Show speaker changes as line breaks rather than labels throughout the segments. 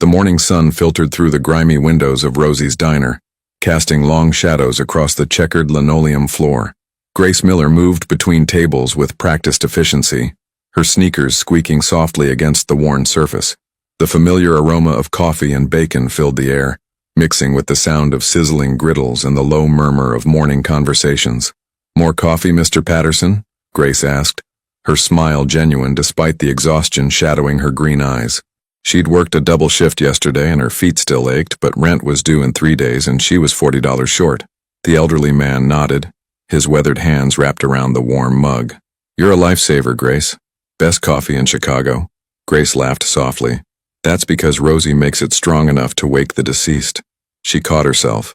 The morning sun filtered through the grimy windows of Rosie's diner, casting long shadows across the checkered linoleum floor. Grace Miller moved between tables with practiced efficiency, her sneakers squeaking softly against the worn surface. The familiar aroma of coffee and bacon filled the air, mixing with the sound of sizzling griddles and the low murmur of morning conversations. "More coffee, Mr. Patterson?" Grace asked, her smile genuine despite the exhaustion shadowing her green eyes. She'd worked a double shift yesterday and her feet still ached, but rent was due in 3 days and she was $40 short. The elderly man nodded, his weathered hands wrapped around the warm mug. "You're a lifesaver, Grace. Best coffee in Chicago." Grace laughed softly. "That's because Rosie makes it strong enough to wake the deceased." She caught herself.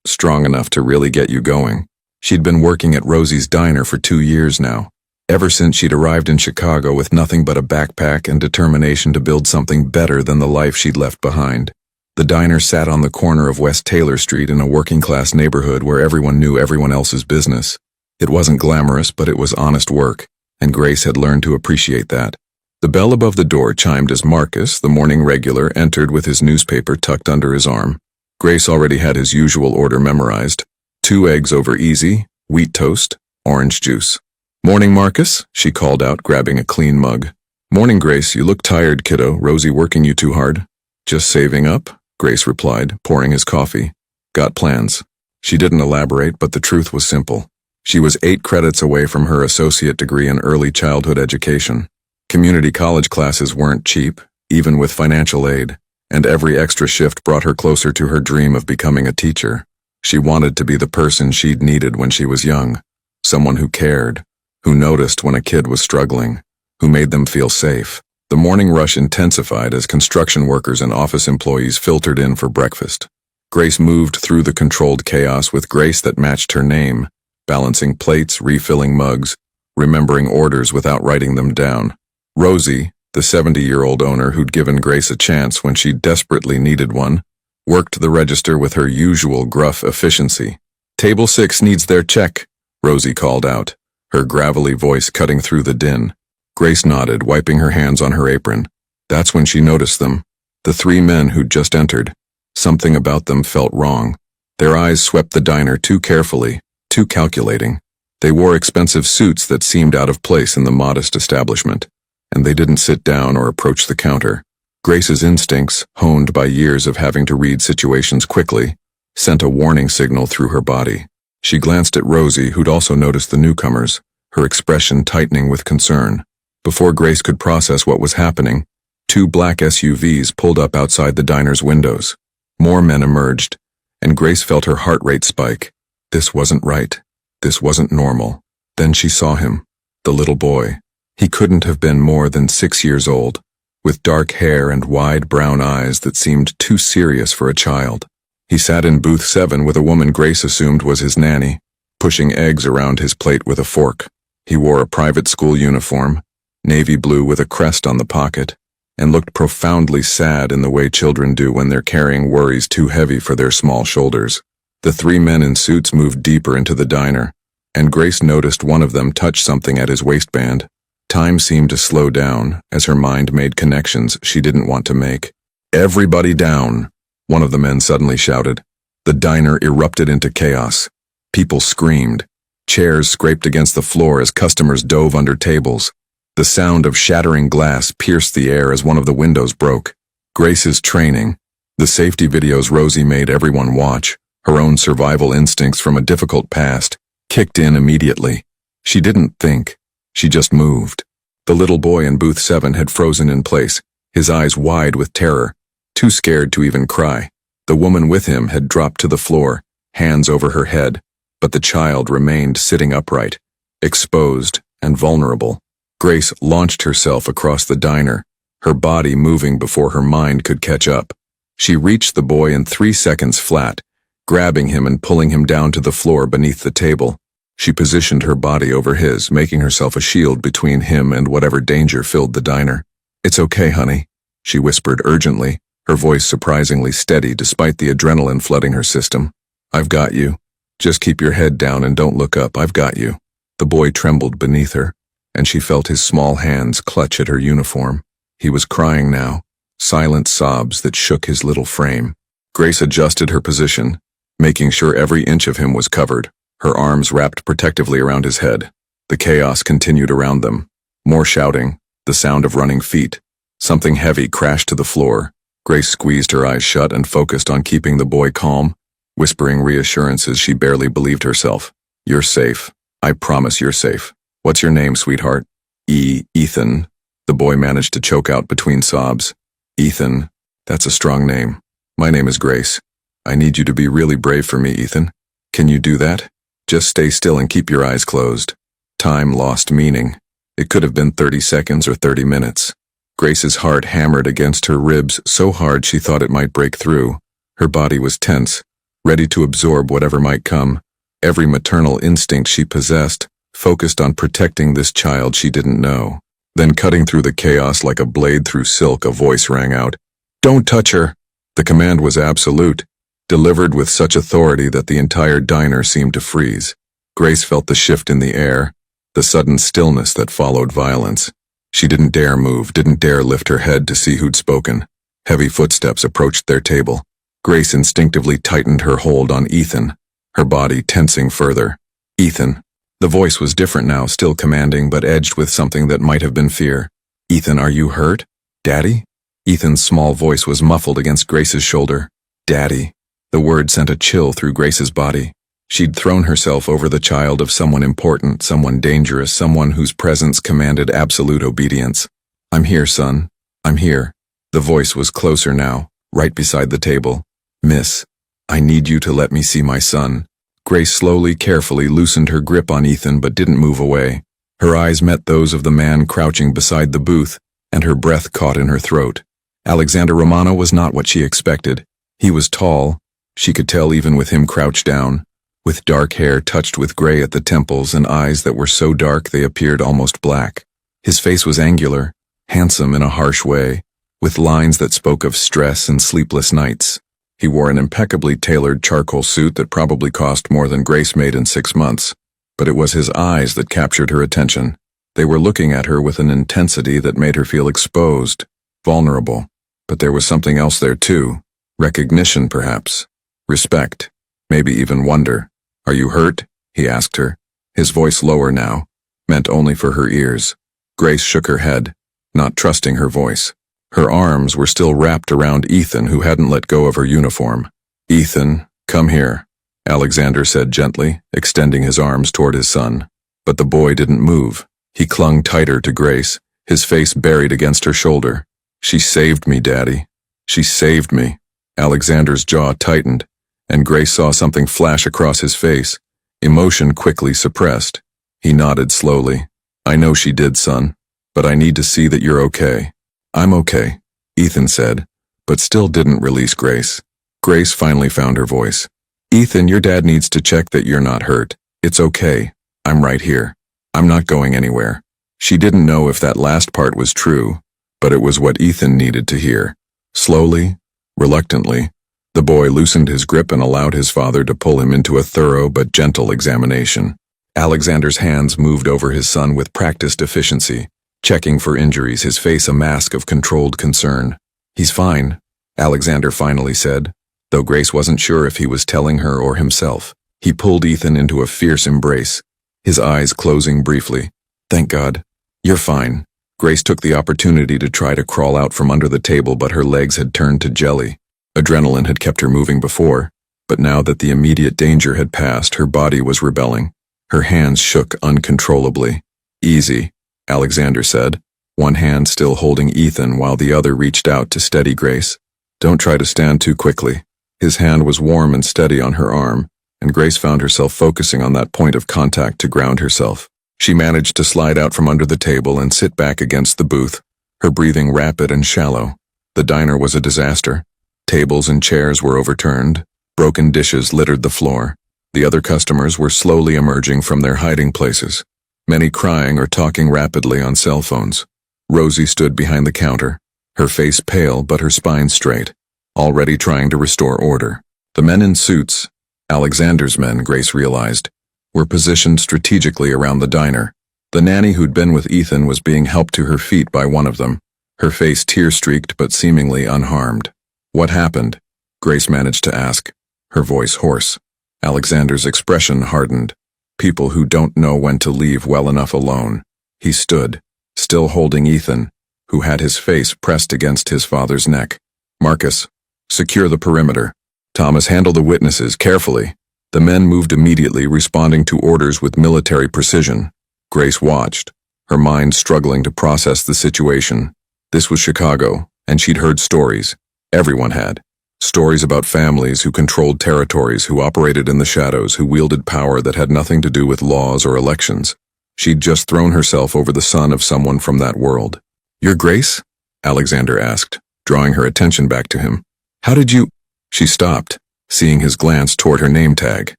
Strong enough to really get you going. She'd been working at Rosie's diner for 2 years now, ever since she'd arrived in Chicago with nothing but a backpack and determination to build something better than the life she'd left behind. The diner sat on the corner of West Taylor Street in a working-class neighborhood where everyone knew everyone else's business. It wasn't glamorous, but it was honest work, and Grace had learned to appreciate that. The bell above the door chimed as Marcus, the morning regular, entered with his newspaper tucked under his arm. Grace already had his usual order memorized: 2 eggs over easy, wheat toast, orange juice. "Morning, Marcus," she called out, grabbing a clean mug. "Morning, Grace. You look tired, kiddo. Rosie working you too hard?" "Just saving up," Grace replied, pouring his coffee. "Got plans." She didn't elaborate, but the truth was simple. She was 8 credits away from her associate degree in early childhood education. Community college classes weren't cheap, even with financial aid, and every extra shift brought her closer to her dream of becoming a teacher. She wanted to be the person she'd needed when she was young, someone who cared, who noticed when a kid was struggling, who made them feel safe. The morning rush intensified as construction workers and office employees filtered in for breakfast. Grace moved through the controlled chaos with grace that matched her name, balancing plates, refilling mugs, remembering orders without writing them down. Rosie, the 70-year-old owner who'd given Grace a chance when she desperately needed one, worked the register with her usual gruff efficiency. "Table 6 needs their check," Rosie called out, her gravelly voice cutting through the din. Grace nodded, wiping her hands on her apron. That's when she noticed them. The 3 men who'd just entered. Something about them felt wrong. Their eyes swept the diner too carefully, too calculating. They wore expensive suits that seemed out of place in the modest establishment, and they didn't sit down or approach the counter. Grace's instincts, honed by years of having to read situations quickly, sent a warning signal through her body. She glanced at Rosie, who'd also noticed the newcomers, her expression tightening with concern. Before Grace could process what was happening, 2 black SUVs pulled up outside the diner's windows. More men emerged, and Grace felt her heart rate spike. This wasn't right. This wasn't normal. Then she saw him, the little boy. He couldn't have been more than 6 years old, with dark hair and wide brown eyes that seemed too serious for a child. He sat in booth 7 with a woman Grace assumed was his nanny, pushing eggs around his plate with a fork. He wore a private school uniform, navy blue with a crest on the pocket, and looked profoundly sad in the way children do when they're carrying worries too heavy for their small shoulders. The 3 men in suits moved deeper into the diner, and Grace noticed one of them touch something at his waistband. Time seemed to slow down as her mind made connections she didn't want to make. "Everybody down," one of the men suddenly shouted. The diner erupted into chaos. People screamed. Chairs scraped against the floor as customers dove under tables. The sound of shattering glass pierced the air as one of the windows broke. Grace's training, the safety videos Rosie made everyone watch, her own survival instincts from a difficult past, kicked in immediately. She didn't think. She just moved. The little boy in booth 7 had frozen in place, his eyes wide with terror, too scared to even cry. The woman with him had dropped to the floor, hands over her head, but the child remained sitting upright, exposed and vulnerable. Grace launched herself across the diner, her body moving before her mind could catch up. She reached the boy in 3 seconds flat, grabbing him and pulling him down to the floor beneath the table. She positioned her body over his, making herself a shield between him and whatever danger filled the diner. "It's okay, honey," she whispered urgently, her voice surprisingly steady despite the adrenaline flooding her system. "I've got you. Just keep your head down and don't look up. I've got you." The boy trembled beneath her, and she felt his small hands clutch at her uniform. He was crying now, silent sobs that shook his little frame. Grace adjusted her position, making sure every inch of him was covered, her arms wrapped protectively around his head. The chaos continued around them. More shouting, the sound of running feet. Something heavy crashed to the floor. Grace squeezed her eyes shut and focused on keeping the boy calm, whispering reassurances she barely believed herself. "You're safe. I promise you're safe. What's your name, sweetheart?" Ethan. The boy managed to choke out between sobs. "Ethan, that's a strong name. My name is Grace. I need you to be really brave for me, Ethan. Can you do that? Just stay still and keep your eyes closed." Time lost meaning. It could have been 30 seconds or 30 minutes. Grace's heart hammered against her ribs so hard she thought it might break through. Her body was tense, ready to absorb whatever might come. Every maternal instinct she possessed focused on protecting this child she didn't know. Then, cutting through the chaos like a blade through silk, a voice rang out. "Don't touch her!" The command was absolute, delivered with such authority that the entire diner seemed to freeze. Grace felt the shift in the air, the sudden stillness that followed violence. She didn't dare move, didn't dare lift her head to see who'd spoken. Heavy footsteps approached their table. Grace instinctively tightened her hold on Ethan, her body tensing further. "Ethan." The voice was different now, still commanding but edged with something that might have been fear. "Ethan, are you hurt? Daddy?" Ethan's small voice was muffled against Grace's shoulder. "Daddy." The word sent a chill through Grace's body. She'd thrown herself over the child of someone important, someone dangerous, someone whose presence commanded absolute obedience. "I'm here, son. I'm here." The voice was closer now, right beside the table. "Miss, I need you to let me see my son." Grace slowly, carefully loosened her grip on Ethan but didn't move away. Her eyes met those of the man crouching beside the booth, and her breath caught in her throat. Alexander Romano was not what she expected. He was tall, she could tell even with him crouched down, with dark hair touched with gray at the temples and eyes that were so dark they appeared almost black. His face was angular, handsome in a harsh way, with lines that spoke of stress and sleepless nights. He wore an impeccably tailored charcoal suit that probably cost more than Grace made in 6 months, but it was his eyes that captured her attention. They were looking at her with an intensity that made her feel exposed, vulnerable. But there was something else there too. Recognition, perhaps. Respect. Maybe even wonder. "Are you hurt?" he asked her, his voice lower now, meant only for her ears. Grace shook her head, not trusting her voice. Her arms were still wrapped around Ethan, who hadn't let go of her uniform. "Ethan, come here," Alexander said gently, extending his arms toward his son. But the boy didn't move. He clung tighter to Grace, his face buried against her shoulder. "She saved me, Daddy. She saved me." Alexander's jaw tightened, and Grace saw something flash across his face, emotion quickly suppressed. He nodded slowly. "I know she did, son, but I need to see that you're okay." "I'm okay," Ethan said, but still didn't release Grace. Grace finally found her voice. "Ethan, your dad needs to check that you're not hurt. It's okay. I'm right here. I'm not going anywhere." She didn't know if that last part was true, but it was what Ethan needed to hear. Slowly, reluctantly, the boy loosened his grip and allowed his father to pull him into a thorough but gentle examination. Alexander's hands moved over his son with practiced efficiency, checking for injuries, his face a mask of controlled concern. "He's fine," Alexander finally said, though Grace wasn't sure if he was telling her or himself. He pulled Ethan into a fierce embrace, his eyes closing briefly. "Thank God. You're fine." Grace took the opportunity to try to crawl out from under the table, but her legs had turned to jelly. Adrenaline had kept her moving before, but now that the immediate danger had passed, her body was rebelling. Her hands shook uncontrollably. "Easy," Alexander said, one hand still holding Ethan while the other reached out to steady Grace. "Don't try to stand too quickly." His hand was warm and steady on her arm, and Grace found herself focusing on that point of contact to ground herself. She managed to slide out from under the table and sit back against the booth, her breathing rapid and shallow. The diner was a disaster. Tables and chairs were overturned. Broken dishes littered the floor. The other customers were slowly emerging from their hiding places, many crying or talking rapidly on cell phones. Rosie stood behind the counter, her face pale but her spine straight, already trying to restore order. The men in suits, Alexander's men, Grace realized, were positioned strategically around the diner. The nanny who'd been with Ethan was being helped to her feet by one of them, her face tear-streaked but seemingly unharmed. "What happened?" Grace managed to ask, her voice hoarse. Alexander's expression hardened. "People who don't know when to leave well enough alone." He stood, still holding Ethan, who had his face pressed against his father's neck. "Marcus, secure the perimeter. Thomas, handle the witnesses carefully." The men moved immediately, responding to orders with military precision. Grace watched, her mind struggling to process the situation. This was Chicago, and she'd heard stories. Everyone had. Stories about families who controlled territories, who operated in the shadows, who wielded power that had nothing to do with laws or elections. She'd just thrown herself over the son of someone from that world. "Your Grace?" Alexander asked, drawing her attention back to him. "How did you—" She stopped, seeing his glance toward her name tag.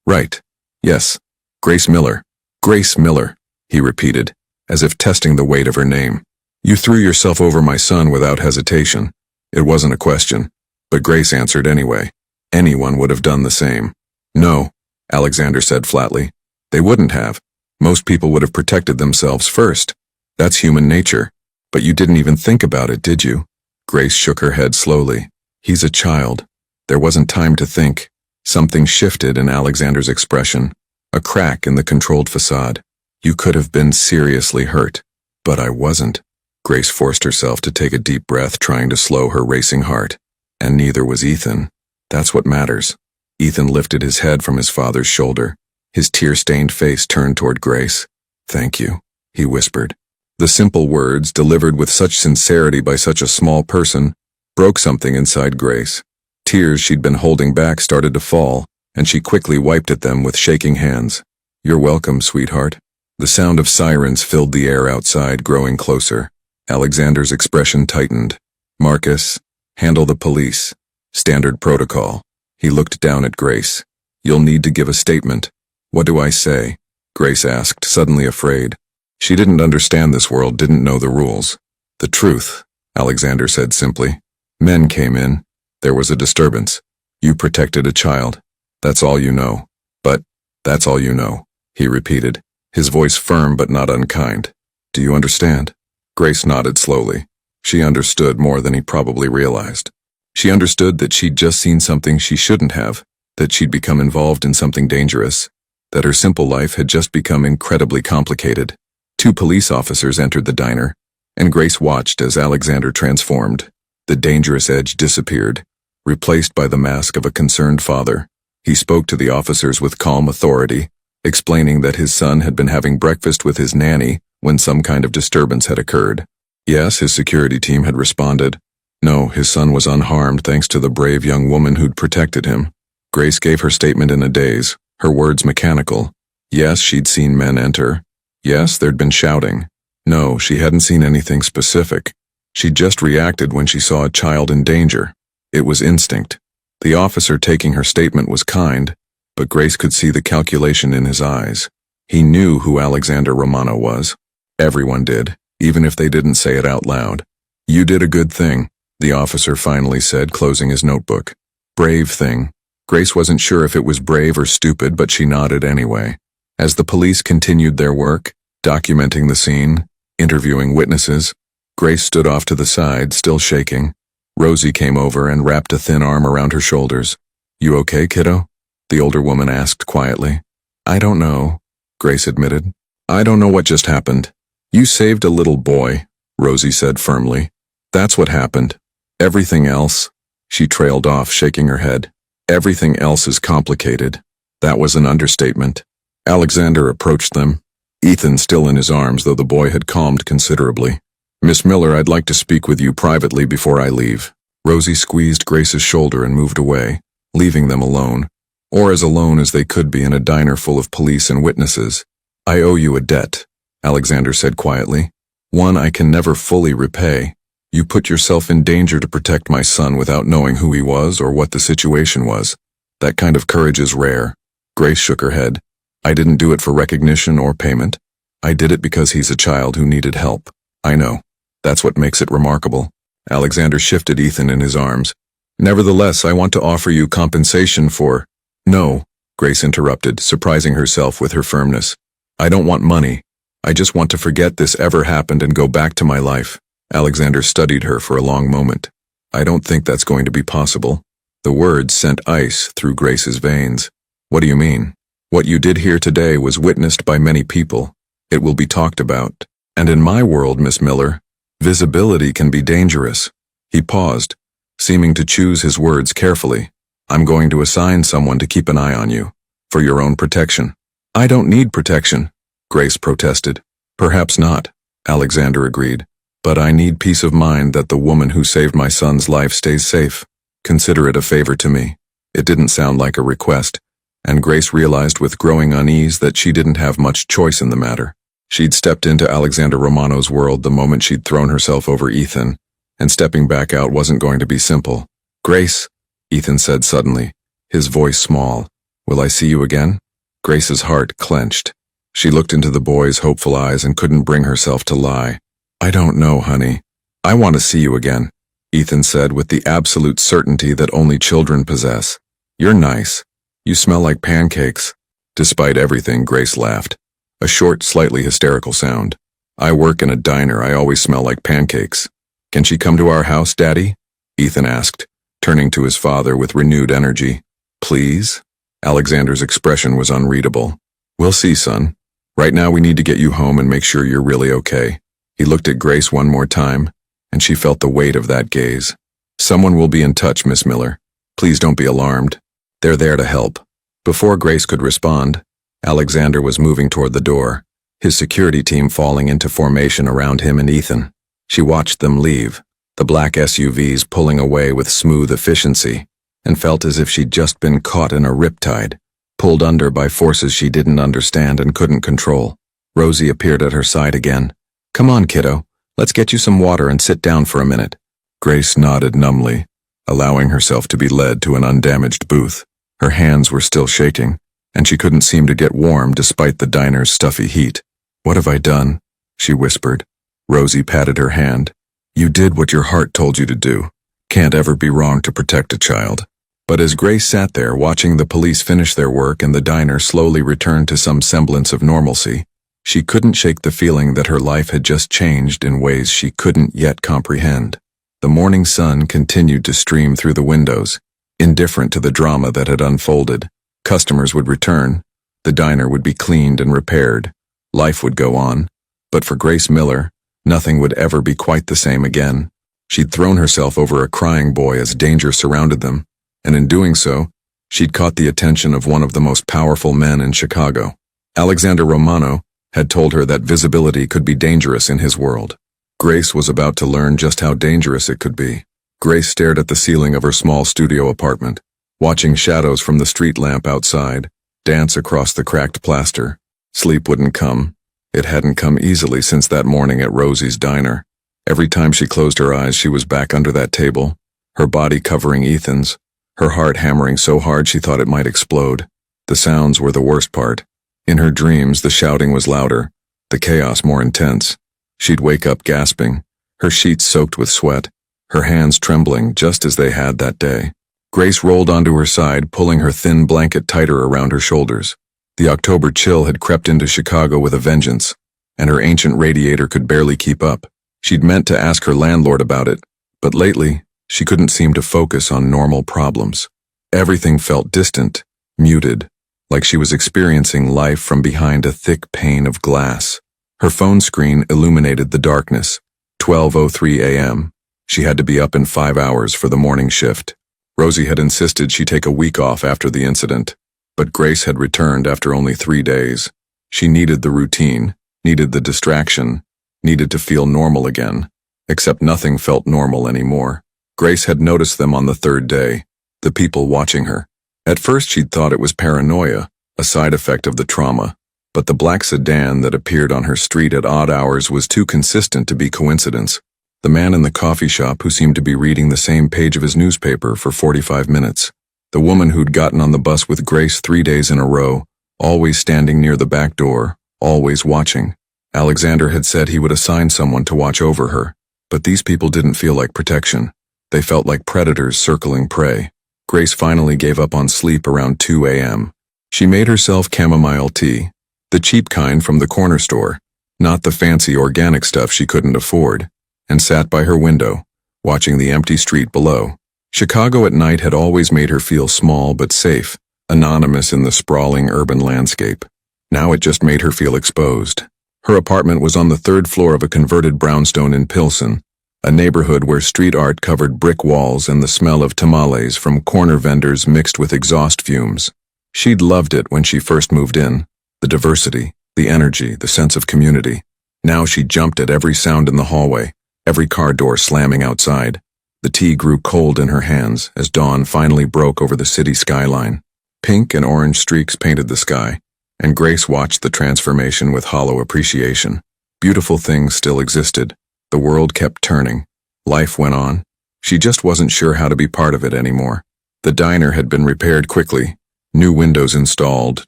"Right. Yes. Grace Miller." "Grace Miller," he repeated, as if testing the weight of her name. "You threw yourself over my son without hesitation." It wasn't a question, but Grace answered anyway. Anyone would have done the same. "No," Alexander said flatly. "They wouldn't have. Most people would have protected themselves first. That's human nature. But you didn't even think about it, did you?" Grace shook her head slowly. "He's a child." There wasn't time to think. Something shifted in Alexander's expression, a crack in the controlled facade. "You could have been seriously hurt. But I wasn't." Grace forced herself to take a deep breath, trying to slow her racing heart. And neither was Ethan. That's what matters. Ethan lifted his head from his father's shoulder, his tear-stained face turned toward Grace. "Thank you," he whispered. The simple words, delivered with such sincerity by such a small person, broke something inside Grace. Tears she'd been holding back started to fall, and she quickly wiped at them with shaking hands. "You're welcome, sweetheart." The sound of sirens filled the air outside, growing closer. Alexander's expression tightened. "Marcus, handle the police. Standard protocol." He looked down at Grace. "You'll need to give a statement." "What do I say?" Grace asked, suddenly afraid. She didn't understand this world, didn't know the rules. "The truth," Alexander said simply. "Men came in. There was a disturbance. You protected a child. That's all you know. But that's all you know," he repeated, his voice firm but not unkind. "Do you understand?" Grace nodded slowly. She understood more than he probably realized. She understood that she'd just seen something she shouldn't have, that she'd become involved in something dangerous, that her simple life had just become incredibly complicated. 2 police officers entered the diner, and Grace watched as Alexander transformed. The dangerous edge disappeared, replaced by the mask of a concerned father. He spoke to the officers with calm authority, explaining that his son had been having breakfast with his nanny when some kind of disturbance had occurred. Yes, his security team had responded. No, his son was unharmed thanks to the brave young woman who'd protected him. Grace gave her statement in a daze, her words mechanical. Yes, she'd seen men enter. Yes, there'd been shouting. No, she hadn't seen anything specific. She'd just reacted when she saw a child in danger. It was instinct. The officer taking her statement was kind, but Grace could see the calculation in his eyes. He knew who Alexander Romano was. Everyone did, even if they didn't say it out loud. "You did a good thing," the officer finally said, closing his notebook. "Brave thing." Grace wasn't sure if it was brave or stupid, but she nodded anyway. As the police continued their work, documenting the scene, interviewing witnesses, Grace stood off to the side, still shaking. Rosie came over and wrapped a thin arm around her shoulders. "You okay, kiddo?" the older woman asked quietly. "I don't know," Grace admitted. "I don't know what just happened." "You saved a little boy," Rosie said firmly. "That's what happened. Everything else," she trailed off, shaking her head. "Everything else is complicated." That was an understatement. Alexander approached them, Ethan still in his arms, though the boy had calmed considerably. "Miss Miller, I'd like to speak with you privately before I leave." Rosie squeezed Grace's shoulder and moved away, leaving them alone, or as alone as they could be in a diner full of police and witnesses. "I owe you a debt," Alexander said quietly. "One I can never fully repay. You put yourself in danger to protect my son without knowing who he was or what the situation was. That kind of courage is rare." Grace shook her head. "I didn't do it for recognition or payment. I did it because he's a child who needed help. I know. That's what makes it remarkable." Alexander shifted Ethan in his arms. "Nevertheless, I want to offer you compensation for—" "No," Grace interrupted, surprising herself with her firmness. "I don't want money. I just want to forget this ever happened and go back to my life." Alexander studied her for a long moment. I don't think that's going to be possible. The words sent ice through Grace's veins. What do you mean? What you did here today was witnessed by many people. It will be talked about. And in my world, Miss Miller, visibility can be dangerous. He paused, seeming to choose his words carefully. I'm going to assign someone to keep an eye on you, for your own protection. I don't need protection, Grace protested. Perhaps not, Alexander agreed. But I need peace of mind that the woman who saved my son's life stays safe. Consider it a favor to me. It didn't sound like a request, and Grace realized with growing unease that she didn't have much choice in the matter. She'd stepped into Alexander Romano's world the moment she'd thrown herself over Ethan, and stepping back out wasn't going to be simple. Grace, Ethan said suddenly, his voice small. Will I see you again? Grace's heart clenched. She looked into the boy's hopeful eyes and couldn't bring herself to lie. I don't know, honey. I want to see you again, Ethan said with the absolute certainty that only children possess. You're nice. You smell like pancakes. Despite everything, Grace laughed. A short, slightly hysterical sound. I work in a diner. I always smell like pancakes. Can she come to our house, Daddy? Ethan asked, turning to his father with renewed energy. Please? Alexander's expression was unreadable. We'll see, son. Right now we need to get you home and make sure you're really okay. He looked at Grace one more time, and she felt the weight of that gaze. Someone will be in touch, Miss Miller. Please don't be alarmed. They're there to help. Before Grace could respond, Alexander was moving toward the door, his security team falling into formation around him and Ethan. She watched them leave, the black SUVs pulling away with smooth efficiency, and felt as if she'd just been caught in a riptide, pulled under by forces she didn't understand and couldn't control. Rosie appeared at her side again. Come on, kiddo. Let's get you some water and sit down for a minute. Grace nodded numbly, allowing herself to be led to an undamaged booth. Her hands were still shaking, and she couldn't seem to get warm despite the diner's stuffy heat. What have I done? She whispered. Rosie patted her hand. You did what your heart told you to do. Can't ever be wrong to protect a child. But as Grace sat there watching the police finish their work and the diner slowly return to some semblance of normalcy, she couldn't shake the feeling that her life had just changed in ways she couldn't yet comprehend. The morning sun continued to stream through the windows, indifferent to the drama that had unfolded. Customers would return. The diner would be cleaned and repaired. Life would go on. But for Grace Miller, nothing would ever be quite the same again. She'd thrown herself over a crying boy as danger surrounded them, and in doing so, she'd caught the attention of one of the most powerful men in Chicago. Alexander Romano had told her that visibility could be dangerous in his world. Grace was about to learn just how dangerous it could be. Grace stared at the ceiling of her small studio apartment, watching shadows from the street lamp outside dance across the cracked plaster. Sleep wouldn't come. It hadn't come easily since that morning at Rosie's diner. Every time she closed her eyes, she was back under that table, her body covering Ethan's, her heart hammering so hard she thought it might explode. The sounds were the worst part. In her dreams, the shouting was louder, the chaos more intense. She'd wake up gasping, her sheets soaked with sweat, her hands trembling just as they had that day. Grace rolled onto her side, pulling her thin blanket tighter around her shoulders. The October chill had crept into Chicago with a vengeance, and her ancient radiator could barely keep up. She'd meant to ask her landlord about it, but lately, she couldn't seem to focus on normal problems. Everything felt distant, muted, like she was experiencing life from behind a thick pane of glass. Her phone screen illuminated the darkness. 12:03 a.m. She had to be up in 5 hours for the morning shift. Rosie had insisted she take a week off after the incident, but Grace had returned after only 3 days. She needed the routine, needed the distraction, needed to feel normal again, except nothing felt normal anymore. Grace had noticed them on the third day, the people watching her. At first she'd thought it was paranoia, a side effect of the trauma, but the black sedan that appeared on her street at odd hours was too consistent to be coincidence. The man in the coffee shop who seemed to be reading the same page of his newspaper for 45 minutes. The woman who'd gotten on the bus with Grace 3 days in a row, always standing near the back door, always watching. Alexander had said he would assign someone to watch over her, but these people didn't feel like protection. They felt like predators circling prey. Grace finally gave up on sleep around 2 a.m. She made herself chamomile tea, the cheap kind from the corner store, not the fancy organic stuff she couldn't afford, and sat by her window, watching the empty street below. Chicago at night had always made her feel small but safe, anonymous in the sprawling urban landscape. Now it just made her feel exposed. Her apartment was on the third floor of a converted brownstone in Pilsen, a neighborhood where street art covered brick walls and the smell of tamales from corner vendors mixed with exhaust fumes. She'd loved it when she first moved in, the diversity, the energy, the sense of community. Now she jumped at every sound in the hallway, every car door slamming outside. The tea grew cold in her hands as dawn finally broke over the city skyline. Pink and orange streaks painted the sky, and Grace watched the transformation with hollow appreciation. Beautiful things still existed. The world kept turning. Life went on. She just wasn't sure how to be part of it anymore. The diner had been repaired quickly. New windows installed,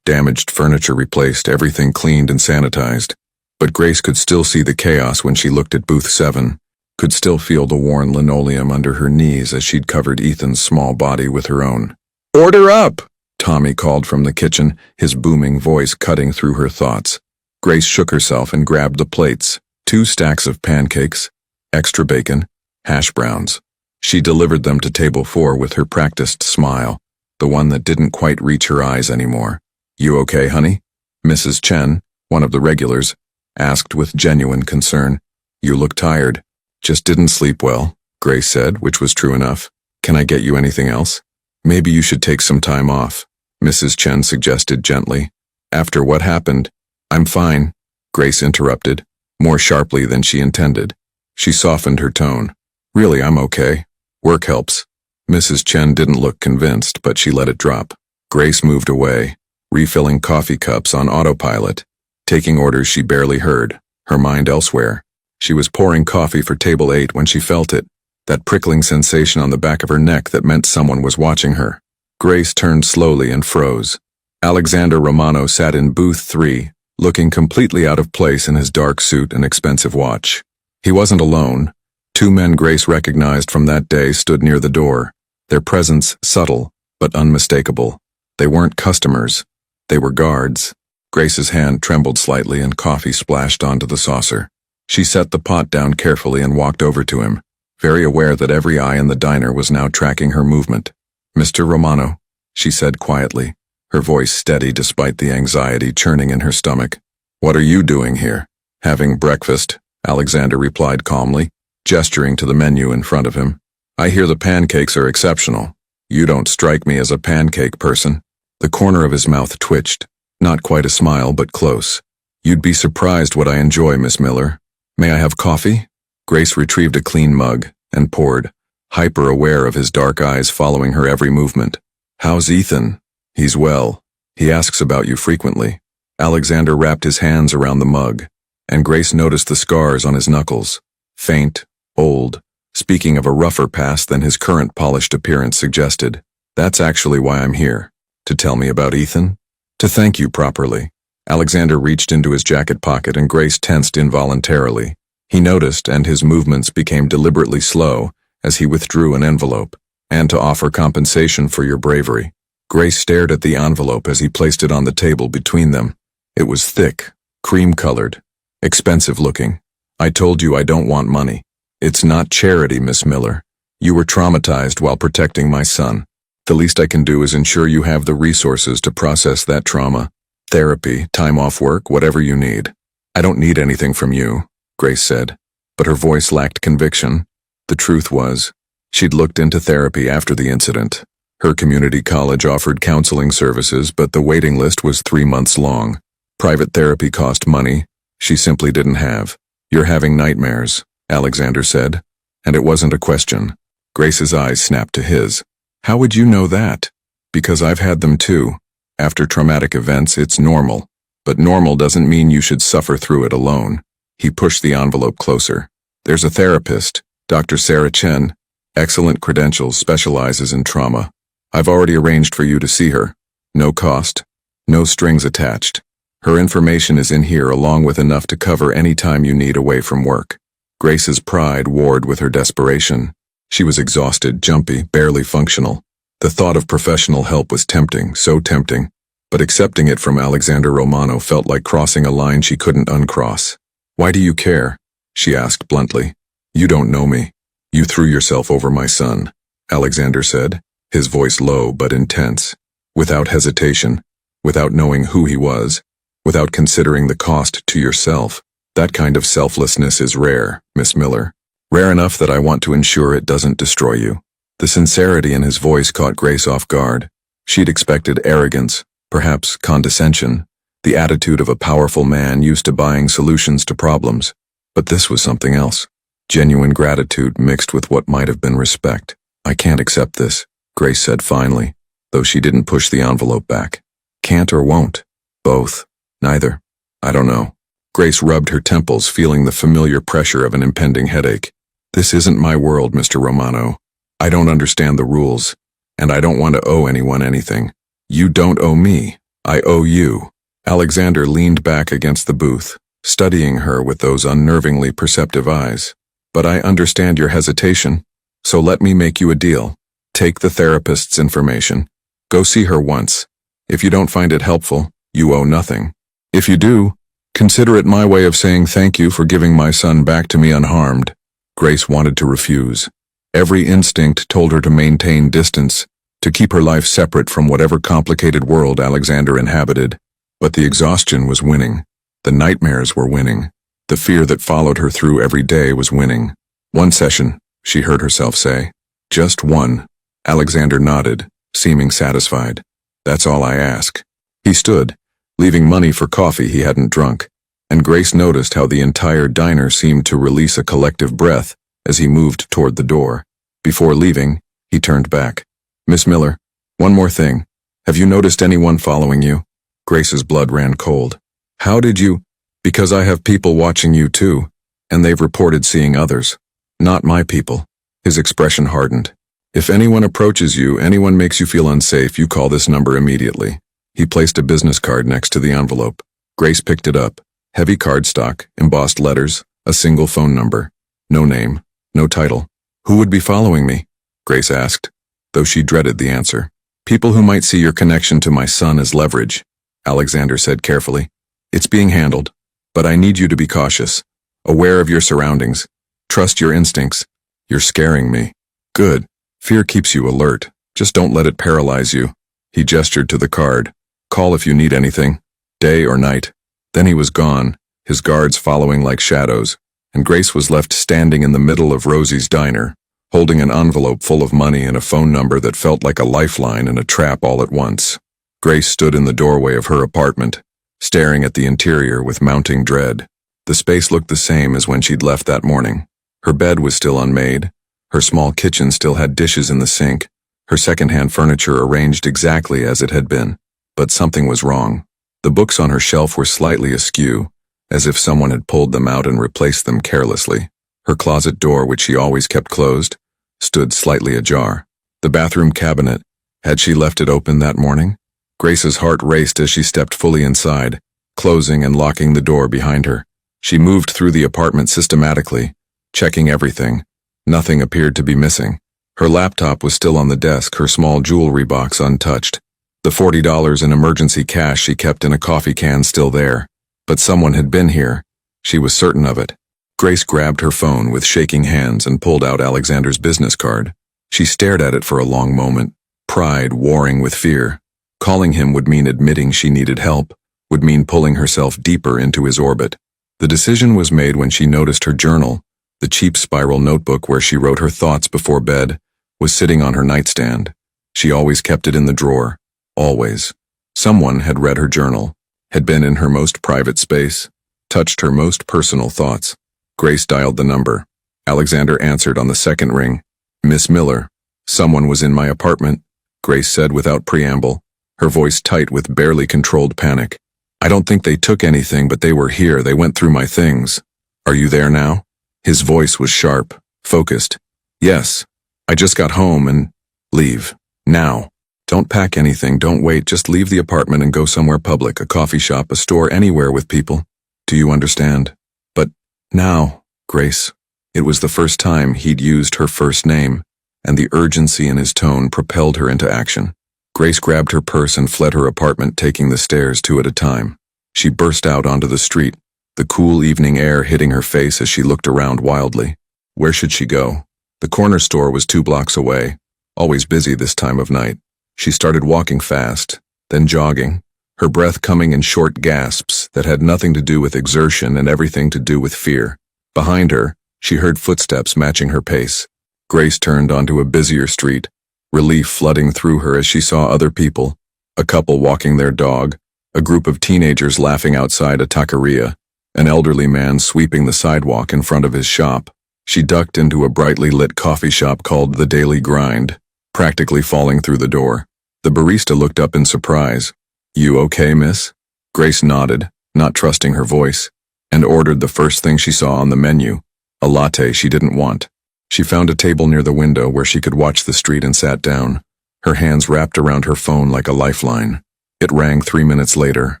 damaged furniture replaced, everything cleaned and sanitized. But Grace could still see the chaos when she looked at booth 7, could still feel the worn linoleum under her knees as she'd covered Ethan's small body with her own. "Order up!" Tommy called from the kitchen, his booming voice cutting through her thoughts. Grace shook herself and grabbed the plates, 2 stacks of pancakes, extra bacon, hash browns. She delivered them to table 4 with her practiced smile, the one that didn't quite reach her eyes anymore. "You okay, honey?" Mrs. Chen, one of the regulars, asked with genuine concern. "You look tired." "Just didn't sleep well," Grace said, which was true enough. "Can I get you anything else?" "Maybe you should take some time off," Mrs. Chen suggested gently. "After what happened?" "I'm fine," Grace interrupted, more sharply than she intended. She softened her tone. "Really, I'm okay. Work helps." Mrs. Chen didn't look convinced, but she let it drop. Grace moved away, refilling coffee cups on autopilot, taking orders she barely heard, her mind elsewhere. She was pouring coffee for table 8 when she felt it, that prickling sensation on the back of her neck that meant someone was watching her. Grace turned slowly and froze. Alexander Romano sat in booth 3, looking completely out of place in his dark suit and expensive watch. He wasn't alone. 2 men Grace recognized from that day stood near the door, their presence subtle but unmistakable. They weren't customers. They were guards. Grace's hand trembled slightly and coffee splashed onto the saucer. She set the pot down carefully and walked over to him, very aware that every eye in the diner was now tracking her movement. "Mr. Romano," she said quietly, her voice steady despite the anxiety churning in her stomach. "What are you doing here?" "Having breakfast," Alexander replied calmly, gesturing to the menu in front of him. "I hear the pancakes are exceptional. You don't strike me as a pancake person." The corner of his mouth twitched, not quite a smile but close. "You'd be surprised what I enjoy, Miss Miller. May I have coffee?" Grace retrieved a clean mug and poured, hyper-aware of his dark eyes following her every movement. "How's Ethan?" "He's well. He asks about you frequently." Alexander wrapped his hands around the mug, and Grace noticed the scars on his knuckles. Faint, old, speaking of a rougher past than his current polished appearance suggested. "That's actually why I'm here. To tell me about Ethan? To thank you properly." Alexander reached into his jacket pocket and Grace tensed involuntarily. He noticed, and his movements became deliberately slow as he withdrew an envelope. "And to offer compensation for your bravery." Grace stared at the envelope as he placed it on the table between them. It was thick, cream-colored, expensive-looking. "I told you I don't want money. It's not charity, Miss Miller. You were traumatized while protecting my son. The least I can do is ensure you have the resources to process that trauma. Therapy, time off work, whatever you need." "I don't need anything from you," Grace said, but her voice lacked conviction. The truth was, she'd looked into therapy after the incident. Her community college offered counseling services, but the waiting list was 3 months long. Private therapy cost money she simply didn't have. "You're having nightmares," Alexander said, and it wasn't a question. Grace's eyes snapped to his. "How would you know that?" "Because I've had them too. After traumatic events, it's normal. But normal doesn't mean you should suffer through it alone." He pushed the envelope closer. "There's a therapist, Dr. Sarah Chen. Excellent credentials, specializes in trauma. I've already arranged for you to see her. No cost, no strings attached. Her information is in here along with enough to cover any time you need away from work." Grace's pride warred with her desperation. She was exhausted, jumpy, barely functional. The thought of professional help was tempting, so tempting, but accepting it from Alexander Romano felt like crossing a line she couldn't uncross. "Why do you care?" she asked bluntly. You don't know me. You threw yourself over my son, Alexander said, his voice low but intense. Without hesitation, without knowing who he was, without considering the cost to yourself. That kind of selflessness is rare, Miss Miller. Rare enough that I want to ensure it doesn't destroy you. The sincerity in his voice caught Grace off guard. She'd expected arrogance, perhaps condescension, the attitude of a powerful man used to buying solutions to problems. But this was something else. Genuine gratitude mixed with what might have been respect. I can't accept this, Grace said finally, though she didn't push the envelope back. Can't or won't? Both. Neither. I don't know. Grace rubbed her temples, feeling the familiar pressure of an impending headache. This isn't my world, Mr. Romano. I don't understand the rules, and I don't want to owe anyone anything. You don't owe me. I owe you. Alexander leaned back against the booth, studying her with those unnervingly perceptive eyes. But I understand your hesitation, so let me make you a deal. Take the therapist's information. Go see her once. If you don't find it helpful, you owe nothing. If you do, consider it my way of saying thank you for giving my son back to me unharmed. Grace wanted to refuse. Every instinct told her to maintain distance, to keep her life separate from whatever complicated world Alexander inhabited. But the exhaustion was winning. The nightmares were winning. The fear that followed her through every day was winning. One session, she heard herself say. Just one. Alexander nodded, seeming satisfied. That's all I ask. He stood, leaving money for coffee he hadn't drunk, and Grace noticed how the entire diner seemed to release a collective breath as he moved toward the door. Before leaving, he turned back. Miss Miller, one more thing. Have you noticed anyone following you? Grace's blood ran cold. How did you? Because I have people watching you too, and they've reported seeing others. Not my people. His expression hardened. If anyone approaches you, anyone makes you feel unsafe, you call this number immediately. He placed a business card next to the envelope. Grace picked it up. Heavy cardstock, embossed letters, a single phone number. No name, no title. Who would be following me? Grace asked, though she dreaded the answer. People who might see your connection to my son as leverage, Alexander said carefully. It's being handled, but I need you to be cautious, aware of your surroundings. Trust your instincts. You're scaring me. Good. Fear keeps you alert. Just don't let it paralyze you. He gestured to the card. Call if you need anything, day or night. Then he was gone, his guards following like shadows, and Grace was left standing in the middle of Rosie's diner, holding an envelope full of money and a phone number that felt like a lifeline and a trap all at once. Grace stood in the doorway of her apartment, staring at the interior with mounting dread. The space looked the same as when she'd left that morning. Her bed was still unmade. Her small kitchen still had dishes in the sink. Her second-hand furniture arranged exactly as it had been. But something was wrong. The books on her shelf were slightly askew, as if someone had pulled them out and replaced them carelessly. Her closet door, which she always kept closed, stood slightly ajar. The bathroom cabinet, had she left it open that morning? Grace's heart raced as she stepped fully inside, closing and locking the door behind her. She moved through the apartment systematically, checking everything. Nothing appeared to be missing. Her laptop was still on the desk, her small jewelry box untouched. The $40 in emergency cash she kept in a coffee can still there. But someone had been here. She was certain of it. Grace grabbed her phone with shaking hands and pulled out Alexander's business card. She stared at it for a long moment, pride warring with fear. Calling him would mean admitting she needed help, would mean pulling herself deeper into his orbit. The decision was made when she noticed her journal, the cheap spiral notebook where she wrote her thoughts before bed, was sitting on her nightstand. She always kept it in the drawer. Always. Someone had read her journal, had been in her most private space, touched her most personal thoughts. Grace dialed the number. Alexander answered on the second ring. Miss Miller. Someone was in my apartment, Grace said without preamble, her voice tight with barely controlled panic. I don't think they took anything, but they were here. They went through my things. Are you there now? His voice was sharp, focused. Yes. I just got home and leave. Now. Don't pack anything, don't wait, just leave the apartment and go somewhere public, a coffee shop, a store, anywhere with people. Do you understand? But now, Grace. It was the first time he'd used her first name, and the urgency in his tone propelled her into action. Grace grabbed her purse and fled her apartment, taking the stairs 2 at a time. She burst out onto the street, the cool evening air hitting her face as she looked around wildly. Where should she go? The corner store was 2 blocks away, always busy this time of night. She started walking fast, then jogging, her breath coming in short gasps that had nothing to do with exertion and everything to do with fear. Behind her, she heard footsteps matching her pace. Grace turned onto a busier street, relief flooding through her as she saw other people, a couple walking their dog, a group of teenagers laughing outside a taqueria, an elderly man sweeping the sidewalk in front of his shop. She ducked into a brightly lit coffee shop called The Daily Grind, practically falling through the door. The barista looked up in surprise. "You okay, miss?" Grace nodded, not trusting her voice, and ordered the first thing she saw on the menu, a latte she didn't want. She found a table near the window where she could watch the street and sat down, her hands wrapped around her phone like a lifeline. It rang 3 minutes later.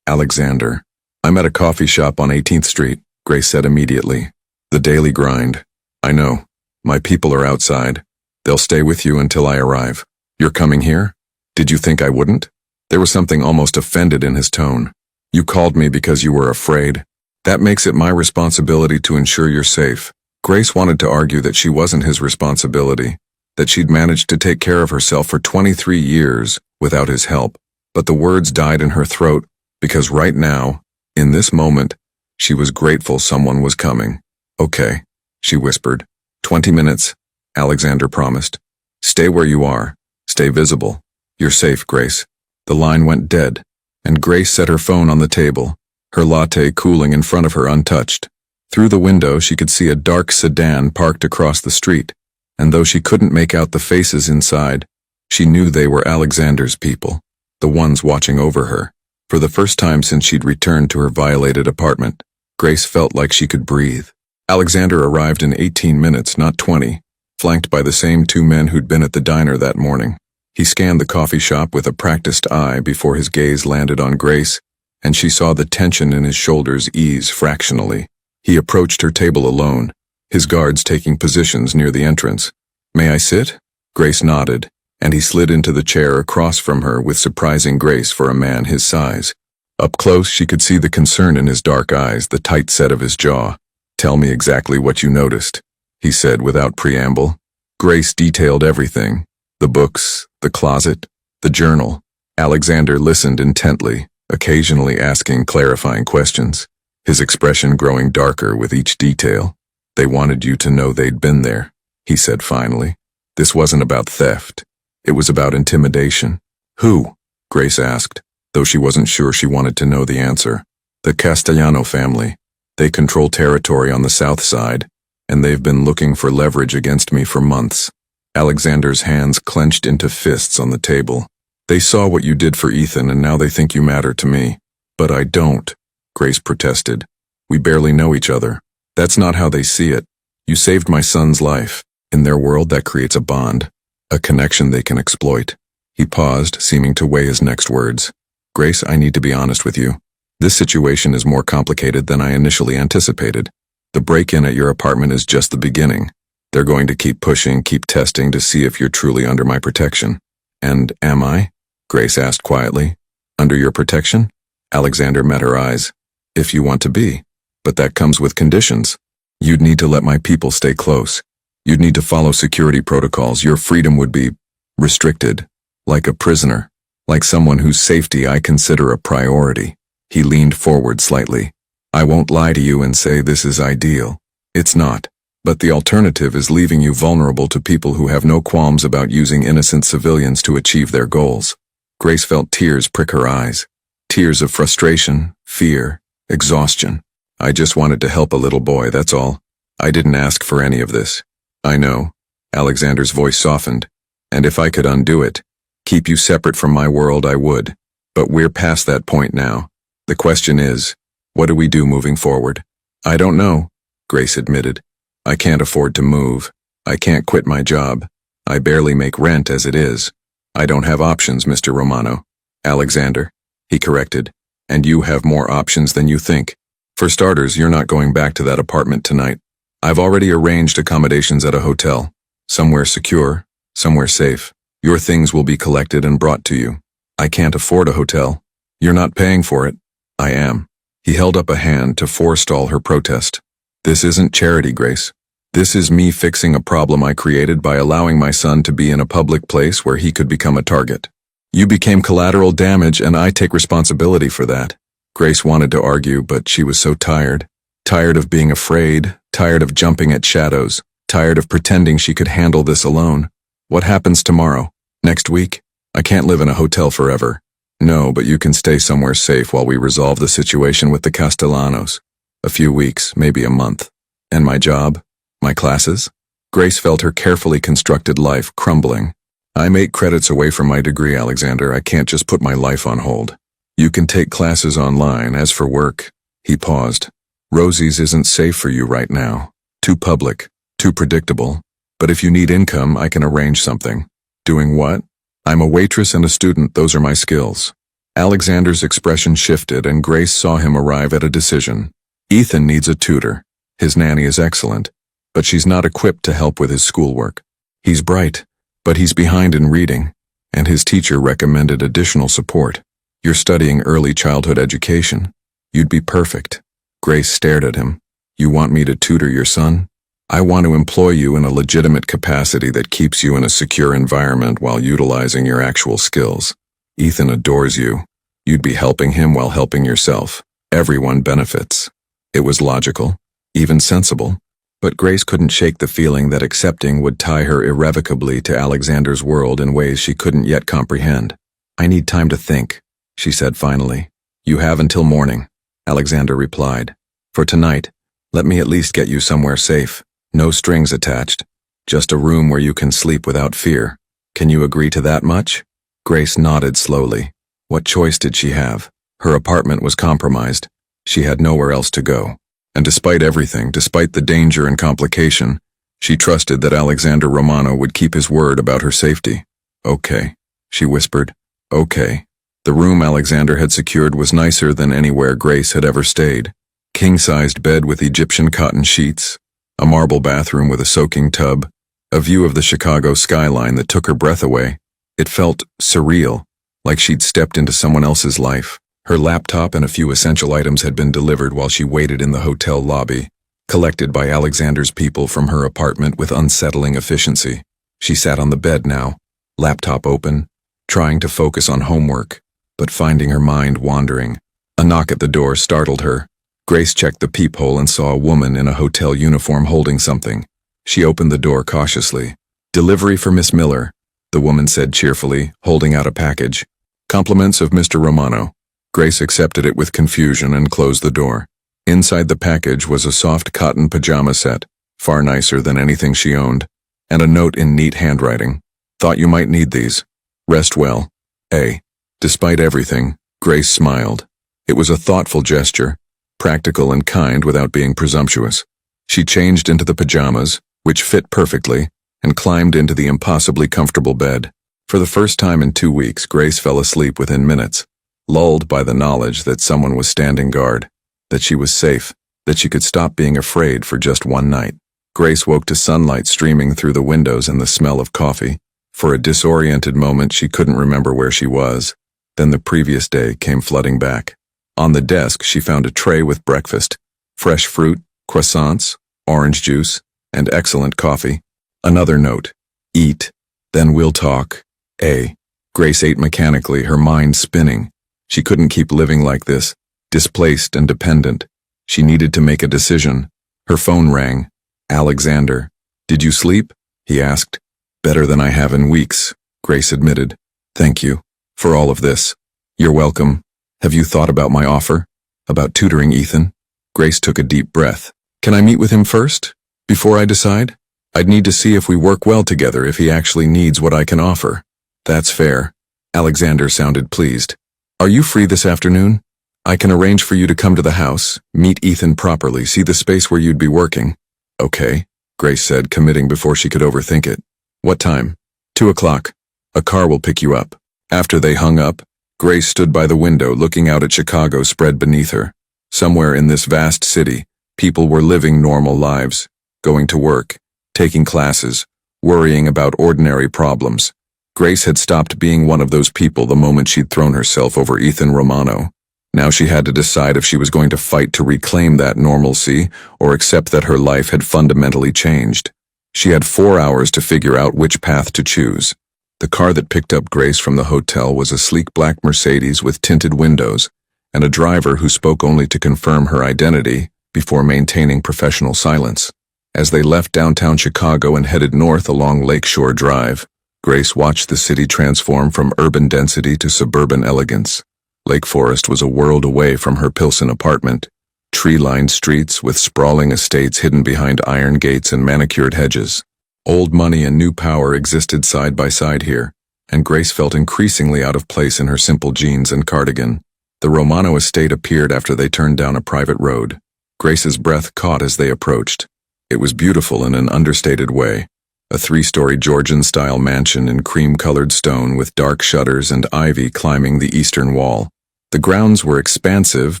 Alexander. "I'm at a coffee shop on 18th Street, Grace said immediately. "The Daily Grind." "I know. My people are outside. They'll stay with you until I arrive." "You're coming here? Did you think I wouldn't?" There was something almost offended in his tone. "You called me because you were afraid. That makes it my responsibility to ensure you're safe." Grace wanted to argue that she wasn't his responsibility, that she'd managed to take care of herself for 23 years without his help, but the words died in her throat because right now, in this moment, she was grateful someone was coming. "Okay," she whispered. 20 minutes, Alexander promised. "Stay where you are. Stay visible. You're safe, Grace." The line went dead, and Grace set her phone on the table, her latte cooling in front of her untouched. Through the window she could see a dark sedan parked across the street, and though she couldn't make out the faces inside, she knew they were Alexander's people, the ones watching over her. For the first time since she'd returned to her violated apartment, Grace felt like she could breathe. Alexander arrived in 18 minutes, not 20, flanked by the same 2 men who'd been at the diner that morning. He scanned the coffee shop with a practiced eye before his gaze landed on Grace, and she saw the tension in his shoulders ease fractionally. He approached her table alone, his guards taking positions near the entrance. "May I sit?" Grace nodded, and he slid into the chair across from her with surprising grace for a man his size. Up close she could see the concern in his dark eyes, the tight set of his jaw. "Tell me exactly what you noticed," he said without preamble. Grace detailed everything, the books, the closet, the journal. Alexander listened intently, occasionally asking clarifying questions, his expression growing darker with each detail. "They wanted you to know they'd been there," he said finally. "This wasn't about theft. It was about intimidation." "Who?" Grace asked, though she wasn't sure she wanted to know the answer. "The Castellano family. They control territory on the south side, and they've been looking for leverage against me for months." Alexander's hands clenched into fists on the table. "They saw what you did for Ethan and now they think you matter to me." "But I don't," Grace protested. "We barely know each other. That's not how they see it. You saved my son's life. In their world that creates a bond, a connection they can exploit." He paused, seeming to weigh his next words. "Grace, I need to be honest with you. This situation is more complicated than I initially anticipated. The break-in at your apartment is just the beginning. They're going to keep pushing, keep testing to see if you're truly under my protection." "And am I?" Grace asked quietly. "Under your protection?" Alexander met her eyes. "If you want to be. But that comes with conditions. You'd need to let my people stay close. You'd need to follow security protocols. Your freedom would be restricted, like a prisoner, like someone whose safety I consider a priority." He leaned forward slightly. "I won't lie to you and say this is ideal. It's not. But the alternative is leaving you vulnerable to people who have no qualms about using innocent civilians to achieve their goals." Grace felt tears prick her eyes. Tears of frustration, fear, exhaustion. "I just wanted to help a little boy, that's all. I didn't ask for any of this." "I know." Alexander's voice softened. "And if I could undo it, keep you separate from my world, I would. But we're past that point now. The question is, what do we do moving forward?" "I don't know," Grace admitted. "I can't afford to move. I can't quit my job. I barely make rent as it is. I don't have options, Mr. Romano." "Alexander," he corrected, "and you have more options than you think. For starters, you're not going back to that apartment tonight. I've already arranged accommodations at a hotel. Somewhere secure, somewhere safe. Your things will be collected and brought to you." "I can't afford a hotel." "You're not paying for it." "I am." He held up a hand to forestall her protest. "This isn't charity, Grace. This is me fixing a problem I created by allowing my son to be in a public place where he could become a target. You became collateral damage and I take responsibility for that. Grace wanted to argue, but she was so tired. Tired of being afraid, tired of jumping at shadows, tired of pretending she could handle this alone. What happens tomorrow? Next week? I can't live in a hotel forever. No, but you can stay somewhere safe while we resolve the situation with the Castellanos. A few weeks, maybe a month. And my job? My classes? Grace felt her carefully constructed life crumbling. I'm 8 credits away from my degree, Alexander. I can't just put my life on hold. You can take classes online. As for work, he paused. Rosie's isn't safe for you right now. Too public, too predictable. But if you need income, I can arrange something. Doing what? I'm a waitress and a student. Those are my skills. Alexander's expression shifted and Grace saw him arrive at a decision. Ethan needs a tutor. His nanny is excellent, but she's not equipped to help with his schoolwork. He's bright, but he's behind in reading, and his teacher recommended additional support. You're studying early childhood education. You'd be perfect. Grace stared at him. You want me to tutor your son? I want to employ you in a legitimate capacity that keeps you in a secure environment while utilizing your actual skills. Ethan adores you. You'd be helping him while helping yourself. Everyone benefits. It was logical, even sensible, but Grace couldn't shake the feeling that accepting would tie her irrevocably to Alexander's world in ways she couldn't yet comprehend. I need time to think, she said finally. You have until morning, Alexander replied. For tonight, let me at least get you somewhere safe. No strings attached. Just a room where you can sleep without fear. Can you agree to that much? Grace nodded slowly. What choice did she have? Her apartment was compromised. She had nowhere else to go. And despite everything, despite the danger and complication, she trusted that Alexander Romano would keep his word about her safety. Okay, she whispered. Okay. The room Alexander had secured was nicer than anywhere Grace had ever stayed. King-sized bed with Egyptian cotton sheets, a marble bathroom with a soaking tub, a view of the Chicago skyline that took her breath away. It felt surreal, like she'd stepped into someone else's life. Her laptop and a few essential items had been delivered while she waited in the hotel lobby, collected by Alexander's people from her apartment with unsettling efficiency. She sat on the bed now, laptop open, trying to focus on homework, but finding her mind wandering. A knock at the door startled her. Grace checked the peephole and saw a woman in a hotel uniform holding something. She opened the door cautiously. Delivery for Miss Miller, the woman said cheerfully, holding out a package. Compliments of Mr. Romano. Grace accepted it with confusion and closed the door. Inside the package was a soft cotton pajama set, far nicer than anything she owned, and a note in neat handwriting. Thought you might need these. Rest well. A. Despite everything, Grace smiled. It was a thoughtful gesture, practical and kind without being presumptuous. She changed into the pajamas, which fit perfectly, and climbed into the impossibly comfortable bed. For the first time in 2 weeks, Grace fell asleep within minutes, lulled by the knowledge that someone was standing guard, that she was safe, that she could stop being afraid for just one night. Grace woke to sunlight streaming through the windows and the smell of coffee. For a disoriented moment, she couldn't remember where she was. Then the previous day came flooding back. On the desk, she found a tray with breakfast, fresh fruit, croissants, orange juice, and excellent coffee. Another note. Eat, then we'll talk. A. Grace ate mechanically, her mind spinning. She couldn't keep living like this, displaced and dependent. She needed to make a decision. Her phone rang. Alexander. Did you sleep? He asked. Better than I have in weeks, Grace admitted. Thank you. For all of this. You're welcome. Have you thought about my offer? About tutoring Ethan? Grace took a deep breath. Can I meet with him first? Before I decide? I'd need to see if we work well together, if he actually needs what I can offer. That's fair. Alexander sounded pleased. Are you free this afternoon? I can arrange for you to come to the house, meet Ethan properly, see the space where you'd be working. Okay, Grace said, committing before she could overthink it. What time? 2 o'clock. A car will pick you up. After they hung up, Grace stood by the window looking out at Chicago spread beneath her. Somewhere in this vast city, people were living normal lives, going to work, taking classes, worrying about ordinary problems. Grace had stopped being one of those people the moment she'd thrown herself over Ethan Romano. Now she had to decide if she was going to fight to reclaim that normalcy or accept that her life had fundamentally changed. She had 4 hours to figure out which path to choose. The car that picked up Grace from the hotel was a sleek black Mercedes with tinted windows, and a driver who spoke only to confirm her identity before maintaining professional silence. As they left downtown Chicago and headed north along Lakeshore Drive, Grace watched the city transform from urban density to suburban elegance. Lake Forest was a world away from her Pilsen apartment, tree-lined streets with sprawling estates hidden behind iron gates and manicured hedges. Old money and new power existed side by side here, and Grace felt increasingly out of place in her simple jeans and cardigan. The Romano estate appeared after they turned down a private road. Grace's breath caught as they approached. It was beautiful in an understated way. A 3-story Georgian-style mansion in cream-colored stone with dark shutters and ivy climbing the eastern wall. The grounds were expansive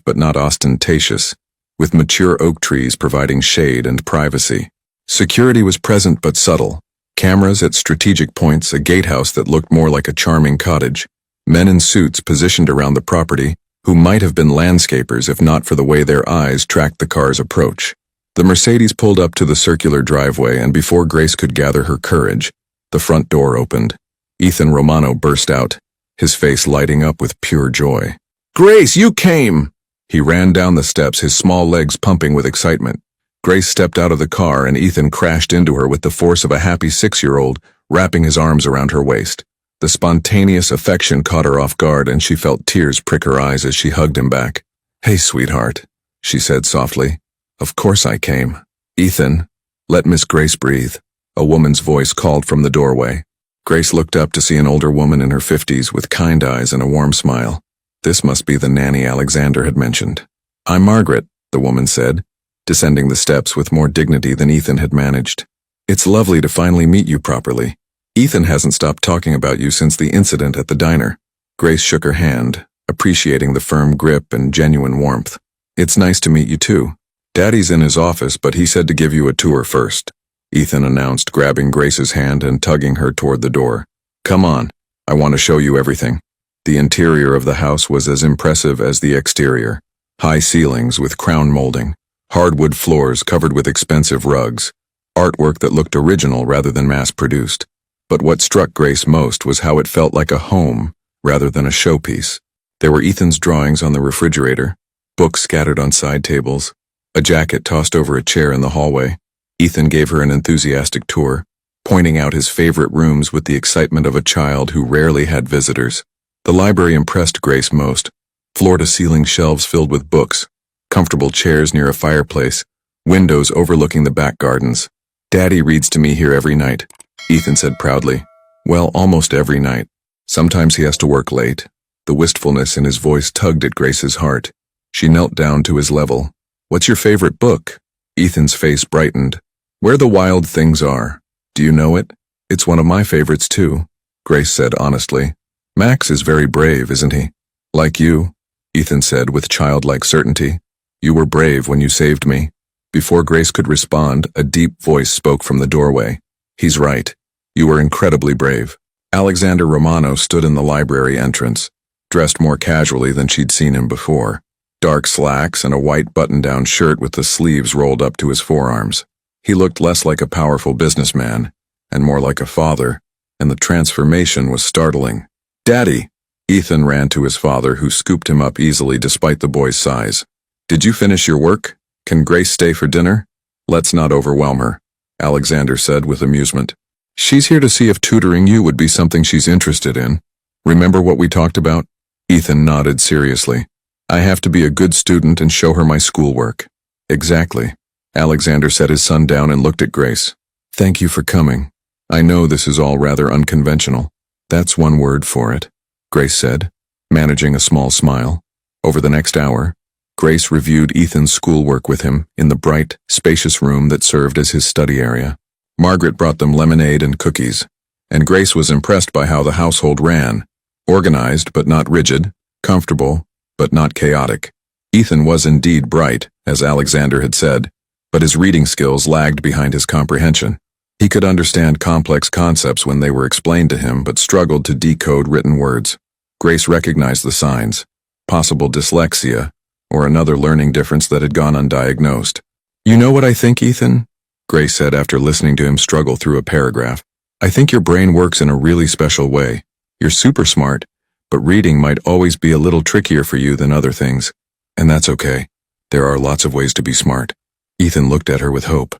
but not ostentatious, with mature oak trees providing shade and privacy. Security was present but subtle. Cameras at strategic points, a gatehouse that looked more like a charming cottage. Men in suits positioned around the property, who might have been landscapers if not for the way their eyes tracked the car's approach. The Mercedes pulled up to the circular driveway, and before Grace could gather her courage, the front door opened. Ethan Romano burst out, his face lighting up with pure joy. "Grace, you came!" He ran down the steps, his small legs pumping with excitement. Grace stepped out of the car and Ethan crashed into her with the force of a happy 6-year-old, wrapping his arms around her waist. The spontaneous affection caught her off guard and she felt tears prick her eyes as she hugged him back. "Hey, sweetheart," she said softly. "Of course I came." "Ethan, let Miss Grace breathe," a woman's voice called from the doorway. Grace looked up to see an older woman in her 50s with kind eyes and a warm smile. This must be the nanny Alexander had mentioned. "I'm Margaret," the woman said, descending the steps with more dignity than Ethan had managed. "It's lovely to finally meet you properly. Ethan hasn't stopped talking about you since the incident at the diner." Grace shook her hand, appreciating the firm grip and genuine warmth. "It's nice to meet you too. Daddy's in his office, but he said to give you a tour first," Ethan announced, grabbing Grace's hand and tugging her toward the door. "Come on, I want to show you everything." The interior of the house was as impressive as the exterior. High ceilings with crown molding, hardwood floors covered with expensive rugs, artwork that looked original rather than mass-produced. But what struck Grace most was how it felt like a home rather than a showpiece. There were Ethan's drawings on the refrigerator, books scattered on side tables, a jacket tossed over a chair in the hallway. Ethan gave her an enthusiastic tour, pointing out his favorite rooms with the excitement of a child who rarely had visitors. The library impressed Grace most. Floor-to-ceiling shelves filled with books, comfortable chairs near a fireplace, windows overlooking the back gardens. "Daddy reads to me here every night," Ethan said proudly. "Well, almost every night. Sometimes he has to work late." The wistfulness in his voice tugged at Grace's heart. She knelt down to his level. "What's your favorite book?" Ethan's face brightened. "Where the Wild Things Are. Do you know it? It's one of my favorites too," Grace said honestly. "Max is very brave, isn't he?" "Like you," Ethan said with childlike certainty. "You were brave when you saved me." Before Grace could respond, a deep voice spoke from the doorway. "He's right. You were incredibly brave." Alexander Romano stood in the library entrance, dressed more casually than she'd seen him before. Dark slacks and a white button-down shirt with the sleeves rolled up to his forearms. He looked less like a powerful businessman, and more like a father, and the transformation was startling. "Daddy!" Ethan ran to his father, who scooped him up easily despite the boy's size. "Did you finish your work? Can Grace stay for dinner?" "Let's not overwhelm her," Alexander said with amusement. "She's here to see if tutoring you would be something she's interested in. Remember what we talked about?" Ethan nodded seriously. "I have to be a good student and show her my schoolwork." "Exactly." Alexander set his son down and looked at Grace. "Thank you for coming. I know this is all rather unconventional." "That's one word for it," Grace said, managing a small smile. Over the next hour, Grace reviewed Ethan's schoolwork with him in the bright, spacious room that served as his study area. Margaret brought them lemonade and cookies, and Grace was impressed by how the household ran, organized but not rigid, comfortable but not chaotic. Ethan was indeed bright, as Alexander had said, but his reading skills lagged behind his comprehension. He could understand complex concepts when they were explained to him, but struggled to decode written words. Grace recognized the signs. possible dyslexia, or another learning difference that had gone undiagnosed. "You know what I think, Ethan?" Grace said after listening to him struggle through a paragraph. "I think your brain works in a really special way. You're super smart, but reading might always be a little trickier for you than other things. And that's okay. There are lots of ways to be smart." Ethan looked at her with hope.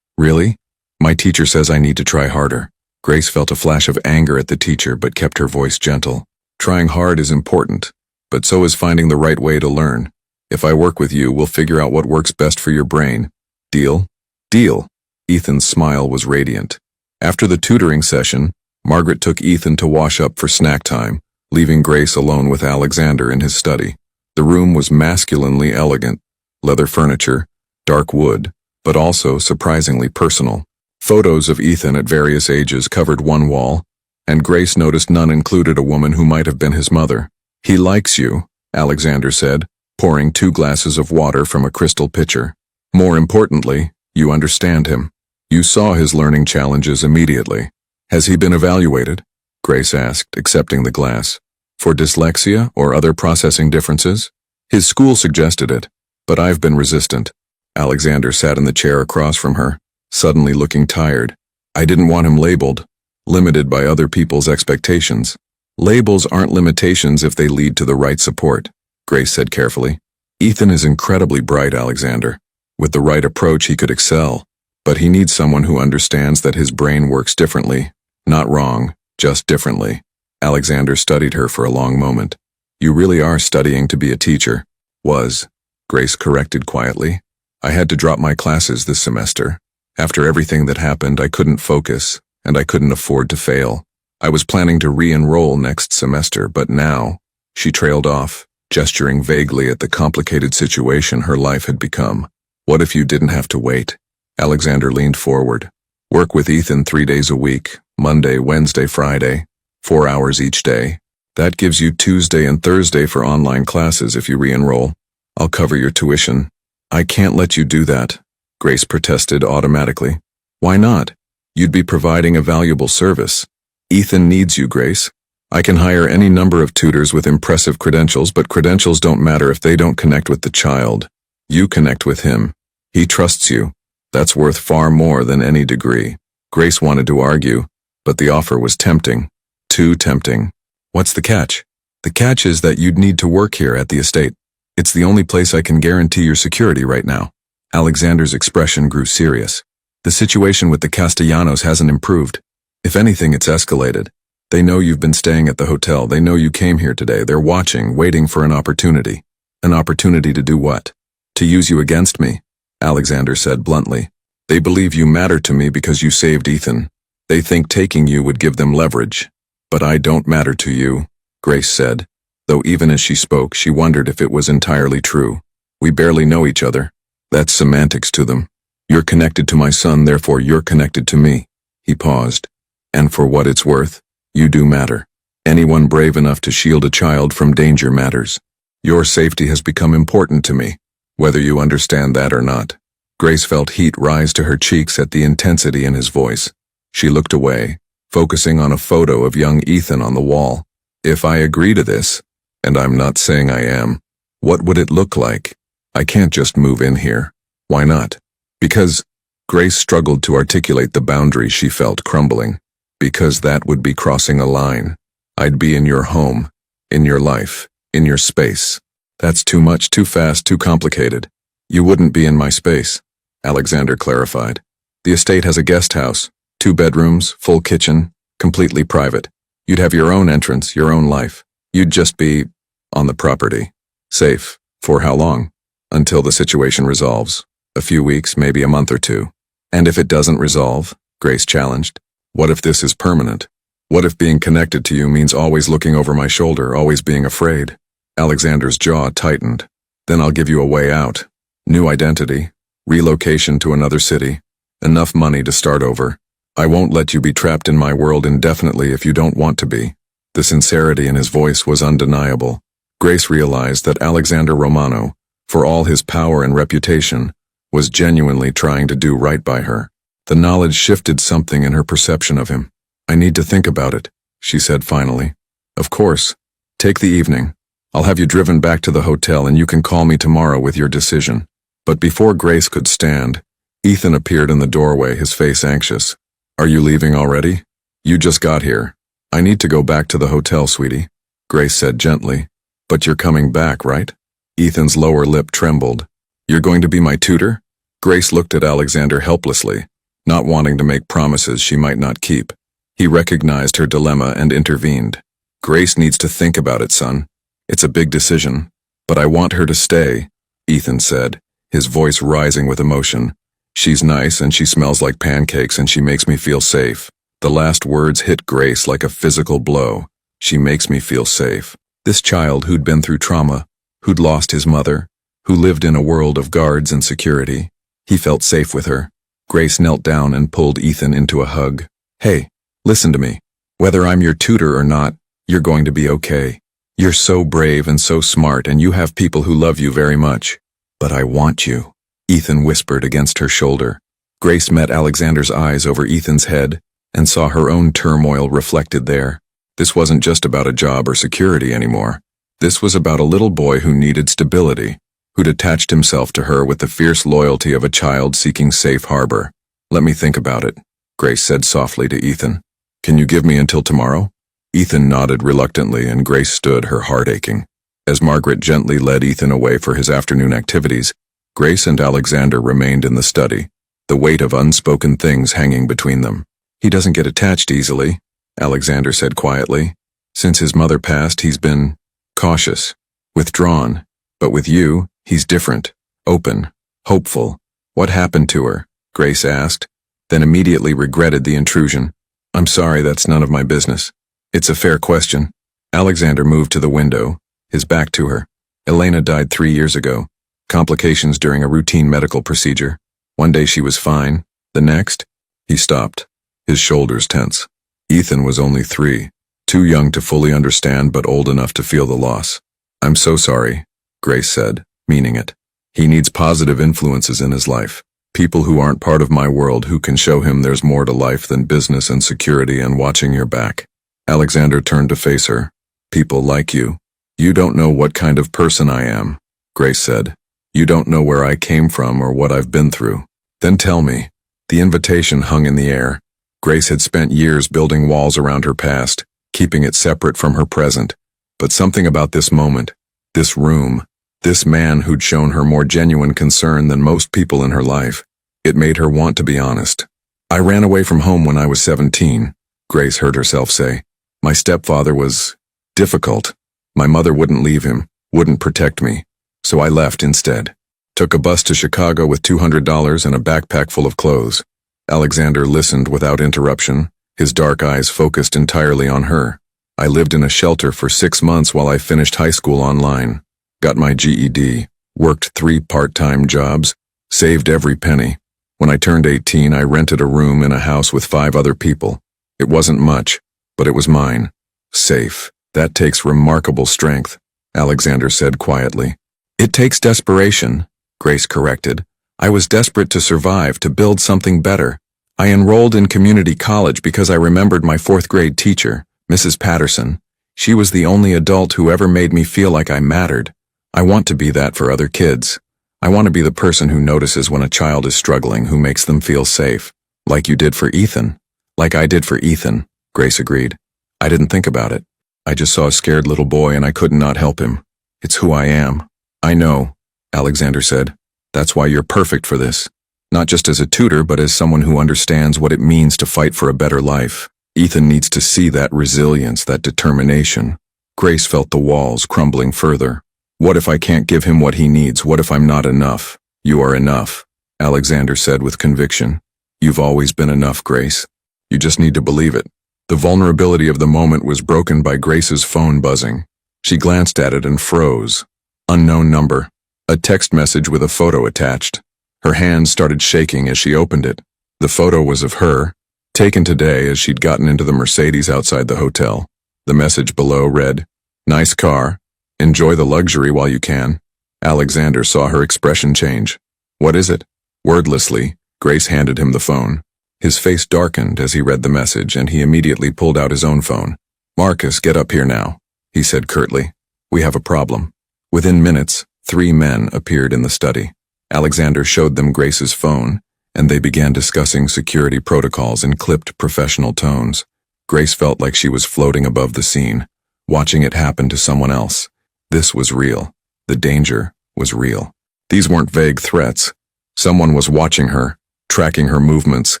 "Really? My teacher says I need to try harder." Grace felt a flash of anger at the teacher but kept her voice gentle. "Trying hard is important, but so is finding the right way to learn. If I work with you, we'll figure out what works best for your brain. Deal?" "Deal." Ethan's smile was radiant. After the tutoring session, Margaret took Ethan to wash up for snack time, leaving Grace alone with Alexander in his study. The room was masculinely elegant. Leather furniture, dark wood, but also surprisingly personal. Photos of Ethan at various ages covered one wall, and Grace noticed none included a woman who might have been his mother. "He likes you," Alexander said, pouring 2 glasses of water from a crystal pitcher. "More importantly, you understand him. You saw his learning challenges immediately. Has he been evaluated?" Grace asked, accepting the glass. "For dyslexia or other processing differences?" "His school suggested it, but I've been resistant." Alexander sat in the chair across from her, suddenly looking tired. "I didn't want him labeled, limited by other people's expectations." "Labels aren't limitations if they lead to the right support," Grace said carefully. "Ethan is incredibly bright, Alexander. With the right approach, he could excel. But he needs someone who understands that his brain works differently. Not wrong, just differently." Alexander studied her for a long moment. "You really are studying to be a teacher." "Was," Grace corrected quietly. "I had to drop my classes this semester. After everything that happened, I couldn't focus, and I couldn't afford to fail. I was planning to re-enroll next semester, but now—" She trailed off, gesturing vaguely at the complicated situation her life had become. "What if you didn't have to wait?" Alexander leaned forward. "Work with Ethan 3 days a week, Monday, Wednesday, Friday, 4 hours each day. That gives you Tuesday and Thursday for online classes if you re-enroll. I'll cover your tuition." "I can't let you do that," Grace protested automatically. "Why not? You'd be providing a valuable service. Ethan needs you, Grace. I can hire any number of tutors with impressive credentials, but credentials don't matter if they don't connect with the child. You connect with him. He trusts you. That's worth far more than any degree." Grace wanted to argue, but the offer was tempting. Too tempting. "What's the catch?" "The catch is that you'd need to work here at the estate. It's the only place I can guarantee your security right now." Alexander's expression grew serious. "The situation with the Castellanos hasn't improved. If anything, it's escalated. They know you've been staying at the hotel. They know you came here today. They're watching, waiting for an opportunity." "An opportunity to do what?" "To use you against me," Alexander said bluntly. "They believe you matter to me because you saved Ethan. They think taking you would give them leverage. But I don't matter to you," Grace said, though even as she spoke, she wondered if it was entirely true. "We barely know each other. That's semantics to them. You're connected to my son, therefore you're connected to me." He paused. "And for what it's worth, you do matter. Anyone brave enough to shield a child from danger matters. Your safety has become important to me, whether you understand that or not." Grace felt heat rise to her cheeks at the intensity in his voice. She looked away, focusing on a photo of young Ethan on the wall. "If I agree to this, and I'm not saying I am, what would it look like? I can't just move in here." "Why not?" "Because—" Grace struggled to articulate the boundary she felt crumbling. "Because that would be crossing a line. I'd be in your home, in your life, in your space. That's too much, too fast, too complicated." "You wouldn't be in my space," Alexander clarified. "The estate has a guest house, 2 bedrooms, full kitchen, completely private. You'd have your own entrance, your own life. You'd just be on the property. Safe. For how long? Until the situation resolves. A few weeks, maybe a month or 2. "And if it doesn't resolve?" Grace challenged. "What if this is permanent? What if being connected to you means always looking over my shoulder, always being afraid?" Alexander's jaw tightened. "Then I'll give you a way out. New identity, relocation to another city, enough money to start over. I won't let you be trapped in my world indefinitely if you don't want to be." The sincerity in his voice was undeniable. Grace realized that Alexander Romano, for all his power and reputation, was genuinely trying to do right by her. The knowledge shifted something in her perception of him. "I need to think about it," she said finally. "Of course. Take the evening. I'll have you driven back to the hotel and you can call me tomorrow with your decision. But before Grace could stand, Ethan appeared in the doorway, his face anxious. Are you leaving already? You just got here. I need to go back to the hotel, sweetie, Grace said gently. But you're coming back, right? Ethan's lower lip trembled. You're going to be my tutor? Grace looked at Alexander helplessly, not wanting to make promises she might not keep. He recognized her dilemma and intervened. Grace needs to think about it, son. It's a big decision. But I want her to stay, Ethan said, his voice rising with emotion. She's nice and she smells like pancakes and she makes me feel safe. The last words hit Grace like a physical blow. She makes me feel safe. This child who'd been through trauma, who'd lost his mother, who lived in a world of guards and security. He felt safe with her. Grace knelt down and pulled Ethan into a hug. Hey, listen to me. Whether I'm your tutor or not, you're going to be okay. You're so brave and so smart and you have people who love you very much. But I want you, Ethan whispered against her shoulder. Grace met Alexander's eyes over Ethan's head and saw her own turmoil reflected there. This wasn't just about a job or security anymore. This was about a little boy who needed stability, who'd attached himself to her with the fierce loyalty of a child seeking safe harbor. Let me think about it, Grace said softly to Ethan. Can you give me until tomorrow? Ethan nodded reluctantly and Grace stood, her heart aching. As Margaret gently led Ethan away for his afternoon activities, Grace and Alexander remained in the study, the weight of unspoken things hanging between them. He doesn't get attached easily, Alexander said quietly. Since his mother passed, he's been cautious, withdrawn. But with you, he's different, open, hopeful. What happened to her? Grace asked, then immediately regretted the intrusion. I'm sorry, that's none of my business. It's a fair question. Alexander moved to the window, his back to her. Elena died 3 years ago. Complications during a routine medical procedure. One day she was fine. The next, he stopped, his shoulders tense. Ethan was only 3, too young to fully understand but old enough to feel the loss. I'm so sorry, Grace said, meaning it. He needs positive influences in his life. People who aren't part of my world who can show him there's more to life than business and security and watching your back. Alexander turned to face her. People like you. You don't know what kind of person I am, Grace said. You don't know where I came from or what I've been through. Then tell me. The invitation hung in the air. Grace had spent years building walls around her past, keeping it separate from her present. But something about this moment, this room, this man who'd shown her more genuine concern than most people in her life, it made her want to be honest. I ran away from home when I was 17, Grace heard herself say. My stepfather was difficult. My mother wouldn't leave him, wouldn't protect me. So I left instead. Took a bus to Chicago with $200 and a backpack full of clothes. Alexander listened without interruption, his dark eyes focused entirely on her. I lived in a shelter for 6 months while I finished high school online. Got my GED, worked 3 part-time jobs, saved every penny. When I turned 18, I rented a room in a house with 5 other people. It wasn't much, but it was mine. Safe. That takes remarkable strength, Alexander said quietly. It takes desperation, Grace corrected. I was desperate to survive, to build something better. I enrolled in community college because I remembered my 4th grade teacher, Mrs. Patterson. She was the only adult who ever made me feel like I mattered. I want to be that for other kids. I want to be the person who notices when a child is struggling, who makes them feel safe. Like you did for Ethan. Like I did for Ethan, Grace agreed. I didn't think about it. I just saw a scared little boy and I could not help him. It's who I am. I know, Alexander said. That's why you're perfect for this. Not just as a tutor, but as someone who understands what it means to fight for a better life. Ethan needs to see that resilience, that determination. Grace felt the walls crumbling further. What if I can't give him what he needs? What if I'm not enough? You are enough, Alexander said with conviction. You've always been enough, Grace. You just need to believe it. The vulnerability of the moment was broken by Grace's phone buzzing. She glanced at it and froze. Unknown number. A text message with a photo attached. Her hands started shaking as she opened it. The photo was of her, taken today as she'd gotten into the Mercedes outside the hotel. The message below read, "Nice car. Enjoy the luxury while you can." Alexander saw her expression change. "What is it?" Wordlessly, Grace handed him the phone. His face darkened as he read the message, and he immediately pulled out his own phone. "Marcus, get up here now," he said curtly. We have a problem. Within minutes, 3 men appeared in the study. Alexander showed them Grace's phone, and they began discussing security protocols in clipped professional tones. Grace felt like she was floating above the scene, watching it happen to someone else. This was real. The danger was real. These weren't vague threats. Someone was watching her, tracking her movements,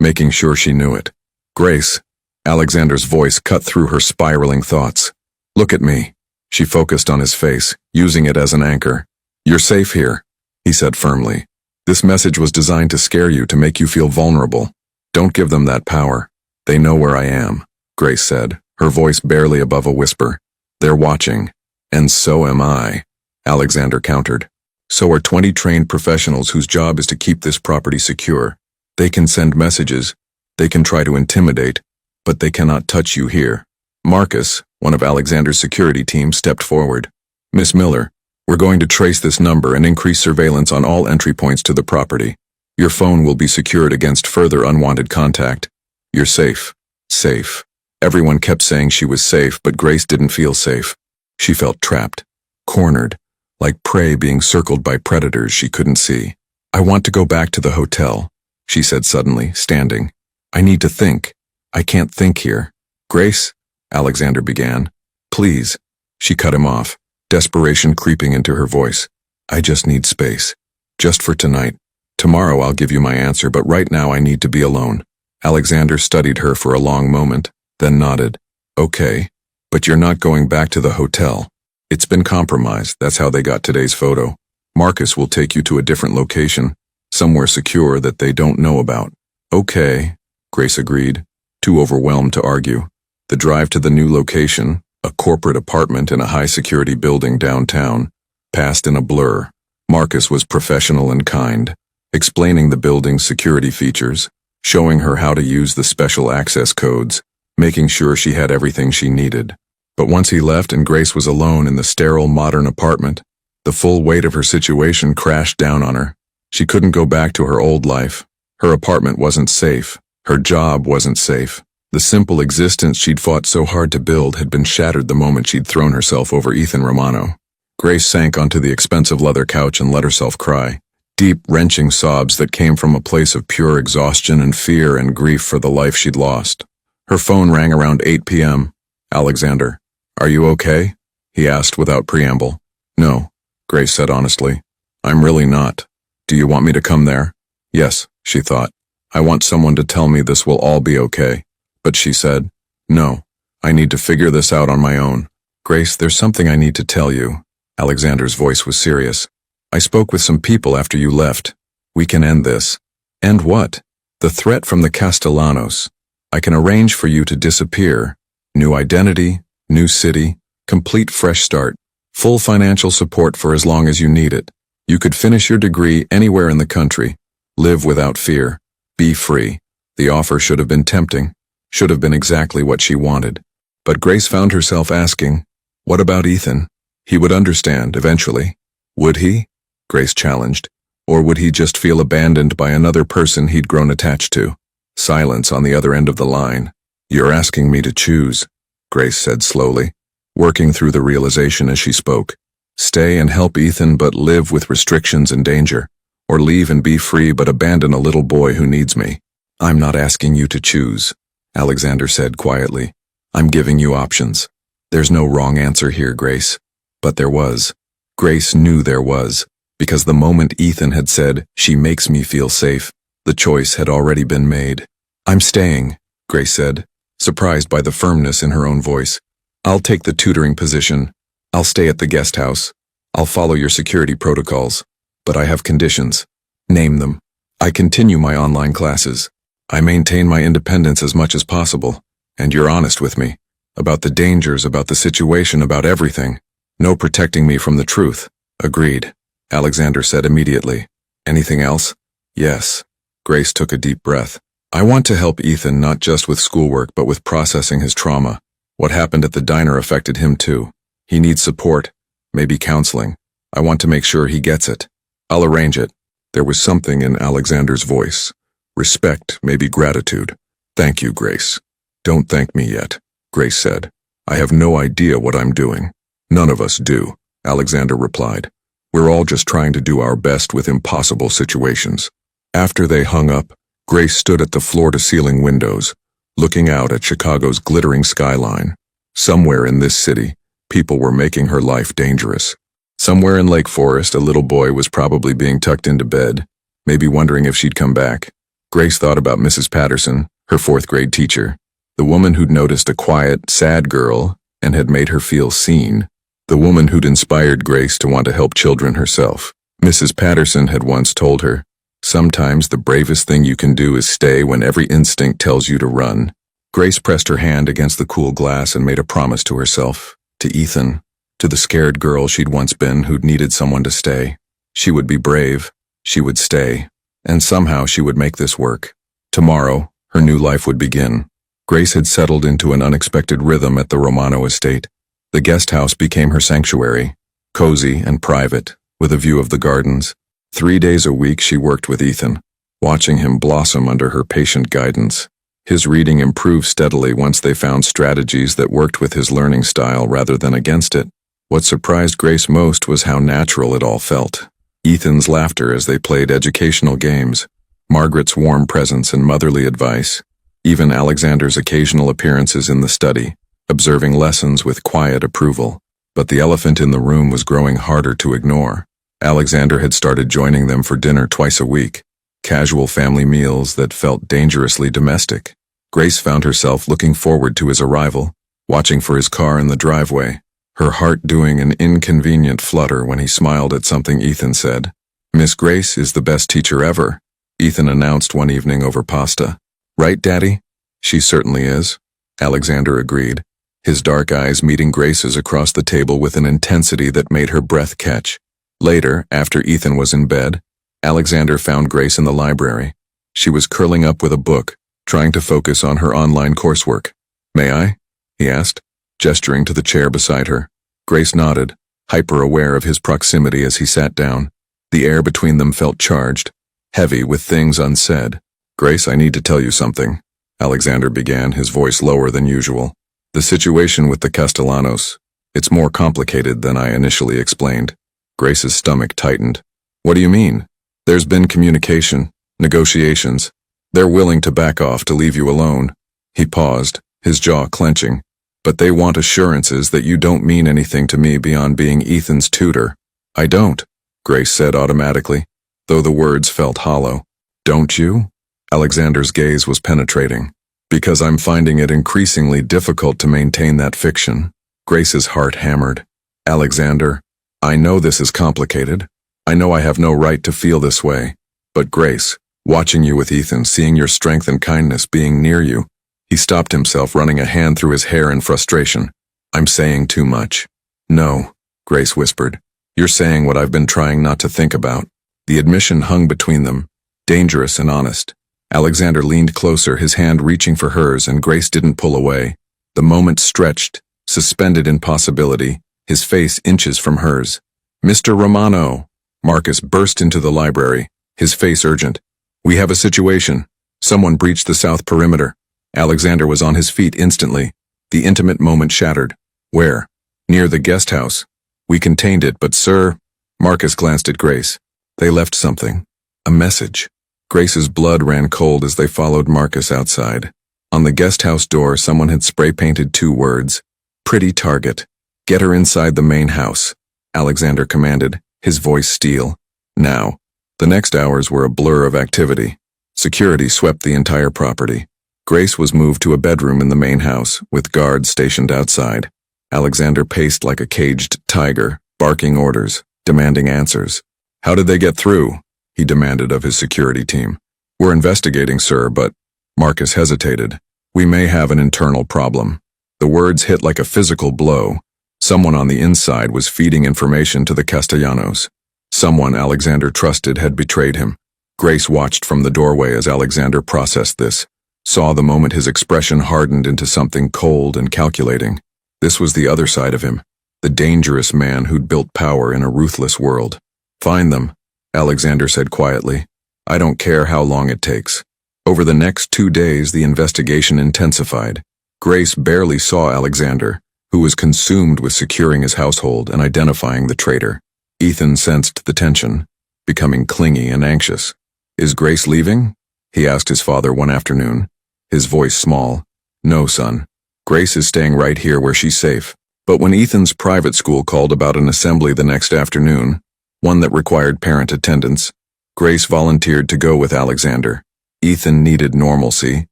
making sure she knew it. Grace, Alexander's voice cut through her spiraling thoughts. Look at me. She focused on his face, using it as an anchor. You're safe here, he said firmly. This message was designed to scare you, to make you feel vulnerable. Don't give them that power. They know where I am, Grace said, her voice barely above a whisper. They're watching. And so am I, Alexander countered. So are 20 trained professionals whose job is to keep this property secure. They can send messages. They can try to intimidate, but they cannot touch you here. Marcus, one of Alexander's security team, stepped forward. Miss Miller, we're going to trace this number and increase surveillance on all entry points to the property. Your phone will be secured against further unwanted contact. You're safe. Safe. Everyone kept saying she was safe, but Grace didn't feel safe. She felt trapped, cornered, like prey being circled by predators she couldn't see. I want to go back to the hotel, she said suddenly, standing. I need to think. I can't think here. Grace, Alexander began. Please, she cut him off, desperation creeping into her voice. I just need space. Just for tonight. Tomorrow I'll give you my answer, but right now I need to be alone. Alexander studied her for a long moment, then nodded. Okay, but you're not going back to the hotel. It's been compromised. That's how they got today's photo. Marcus will take you to a different location, somewhere secure that they don't know about. Okay, Grace agreed, too overwhelmed to argue. The drive to the new location, a corporate apartment in a high-security building downtown, passed in a blur. Marcus was professional and kind, explaining the building's security features, showing her how to use the special access codes, making sure she had everything she needed. But once he left and Grace was alone in the sterile modern apartment, the full weight of her situation crashed down on her. She couldn't go back to her old life. Her apartment wasn't safe. Her job wasn't safe. The simple existence she'd fought so hard to build had been shattered the moment she'd thrown herself over Ethan Romano. Grace sank onto the expensive leather couch and let herself cry. Deep, wrenching sobs that came from a place of pure exhaustion and fear and grief for the life she'd lost. Her phone rang around 8 p.m. Alexander, are you okay? He asked without preamble. No, Grace said honestly. I'm really not. Do you want me to come there? Yes, she thought. I want someone to tell me this will all be okay. But she said, no, I need to figure this out on my own. Grace, there's something I need to tell you. Alexander's voice was serious. I spoke with some people after you left. We can end this. End what? The threat from the Castellanos. I can arrange for you to disappear. New identity, new city, complete fresh start. Full financial support for as long as you need it. You could finish your degree anywhere in the country. Live without fear. Be free. The offer should have been tempting. Should have been exactly what she wanted. But Grace found herself asking, what about Ethan? He would understand eventually. Would he? Grace challenged. Or would he just feel abandoned by another person he'd grown attached to? Silence on the other end of the line. You're asking me to choose, Grace said slowly, working through the realization as she spoke. Stay and help Ethan but live with restrictions and danger. Or leave and be free but abandon a little boy who needs me. I'm not asking you to choose, Alexander said quietly. I'm giving you options. There's no wrong answer here, Grace. But there was. Grace knew there was, because the moment Ethan had said, she makes me feel safe, the choice had already been made. I'm staying, Grace said, surprised by the firmness in her own voice. I'll take the tutoring position. I'll stay at the guest house. I'll follow your security protocols. But I have conditions. Name them. I continue my online classes. I maintain my independence as much as possible, and you're honest with me. About the dangers, about the situation, about everything. No protecting me from the truth. Agreed, Alexander said immediately. Anything else? Yes. Grace took a deep breath. I want to help Ethan not just with schoolwork but with processing his trauma. What happened at the diner affected him too. He needs support, maybe counseling. I want to make sure he gets it. I'll arrange it. There was something in Alexander's voice. Respect, maybe gratitude. Thank you, Grace. Don't thank me yet, Grace said. I have no idea what I'm doing. None of us do, Alexander replied. We're all just trying to do our best with impossible situations. After they hung up, Grace stood at the floor-to-ceiling windows, looking out at Chicago's glittering skyline. Somewhere in this city, people were making her life dangerous. Somewhere in Lake Forest, a little boy was probably being tucked into bed, maybe wondering if she'd come back. Grace thought about Mrs. Patterson, her fourth-grade teacher, the woman who'd noticed a quiet, sad girl and had made her feel seen, the woman who'd inspired Grace to want to help children herself. Mrs. Patterson had once told her, "Sometimes the bravest thing you can do is stay when every instinct tells you to run." Grace pressed her hand against the cool glass and made a promise to herself, to Ethan, to the scared girl she'd once been who'd needed someone to stay. She would be brave, she would stay, and somehow she would make this work. Tomorrow, her new life would begin. Grace had settled into an unexpected rhythm at the Romano estate. The guest house became her sanctuary, cozy and private, with a view of the gardens. 3 days a week she worked with Ethan, watching him blossom under her patient guidance. His reading improved steadily once they found strategies that worked with his learning style rather than against it. What surprised Grace most was how natural it all felt. Ethan's laughter as they played educational games, Margaret's warm presence and motherly advice, even Alexander's occasional appearances in the study, observing lessons with quiet approval. But the elephant in the room was growing harder to ignore. Alexander had started joining them for dinner twice a week, casual family meals that felt dangerously domestic. Grace found herself looking forward to his arrival, watching for his car in the driveway, her heart doing an inconvenient flutter when he smiled at something Ethan said. "Miss Grace is the best teacher ever," Ethan announced one evening over pasta. "Right, Daddy?" "She certainly is," Alexander agreed, his dark eyes meeting Grace's across the table with an intensity that made her breath catch. Later, after Ethan was in bed, Alexander found Grace in the library. She was curling up with a book, trying to focus on her online coursework. "May I?" he asked, gesturing to the chair beside her. Grace nodded, hyper-aware of his proximity as he sat down. The air between them felt charged, heavy with things unsaid. "Grace, I need to tell you something," Alexander began, his voice lower than usual. "The situation with the Castellanos, it's more complicated than I initially explained." Grace's stomach tightened. "What do you mean?" "There's been communication, negotiations. They're willing to back off to leave you alone." He paused, his jaw clenching. "But they want assurances that you don't mean anything to me beyond being Ethan's tutor." "I don't," Grace said automatically, though the words felt hollow. "Don't you?" Alexander's gaze was penetrating. "Because I'm finding it increasingly difficult to maintain that fiction." Grace's heart hammered. "Alexander, I know this is complicated. I know I have no right to feel this way. But Grace, watching you with Ethan, seeing your strength and kindness being near you," he stopped himself, running a hand through his hair in frustration. "I'm saying too much." "No," Grace whispered. "You're saying what I've been trying not to think about." The admission hung between them, dangerous and honest. Alexander leaned closer, his hand reaching for hers, and Grace didn't pull away. The moment stretched, suspended in possibility, his face inches from hers. "Mr. Romano!" Marcus burst into the library, his face urgent. "We have a situation. Someone breached the south perimeter." Alexander was on his feet instantly. The intimate moment shattered. "Where?" "Near the guest house. We contained it, but sir—" Marcus glanced at Grace. "They left something. A message." Grace's blood ran cold as they followed Marcus outside. On the guest house door, someone had spray-painted 2 words. "Pretty target. Get her inside the main house," Alexander commanded, his voice steel. Now. The next hours were a blur of activity. Security swept the entire property. Grace was moved to a bedroom in the main house, with guards stationed outside. Alexander paced like a caged tiger, barking orders, demanding answers. "How did they get through?" he demanded of his security team. "We're investigating, sir, but—" Marcus hesitated. "We may have an internal problem." The words hit like a physical blow. Someone on the inside was feeding information to the Castellanos. Someone Alexander trusted had betrayed him. Grace watched from the doorway as Alexander processed this, saw the moment his expression hardened into something cold and calculating. This was the other side of him, the dangerous man who'd built power in a ruthless world. "Find them," Alexander said quietly. "I don't care how long it takes." Over the next 2 days, the investigation intensified. Grace barely saw Alexander, who was consumed with securing his household and identifying the traitor. Ethan sensed the tension, becoming clingy and anxious. "Is Grace leaving?" he asked his father one afternoon, his voice small. "No, son. Grace is staying right here where she's safe." But when Ethan's private school called about an assembly the next afternoon, one that required parent attendance, Grace volunteered to go with Alexander. Ethan needed normalcy,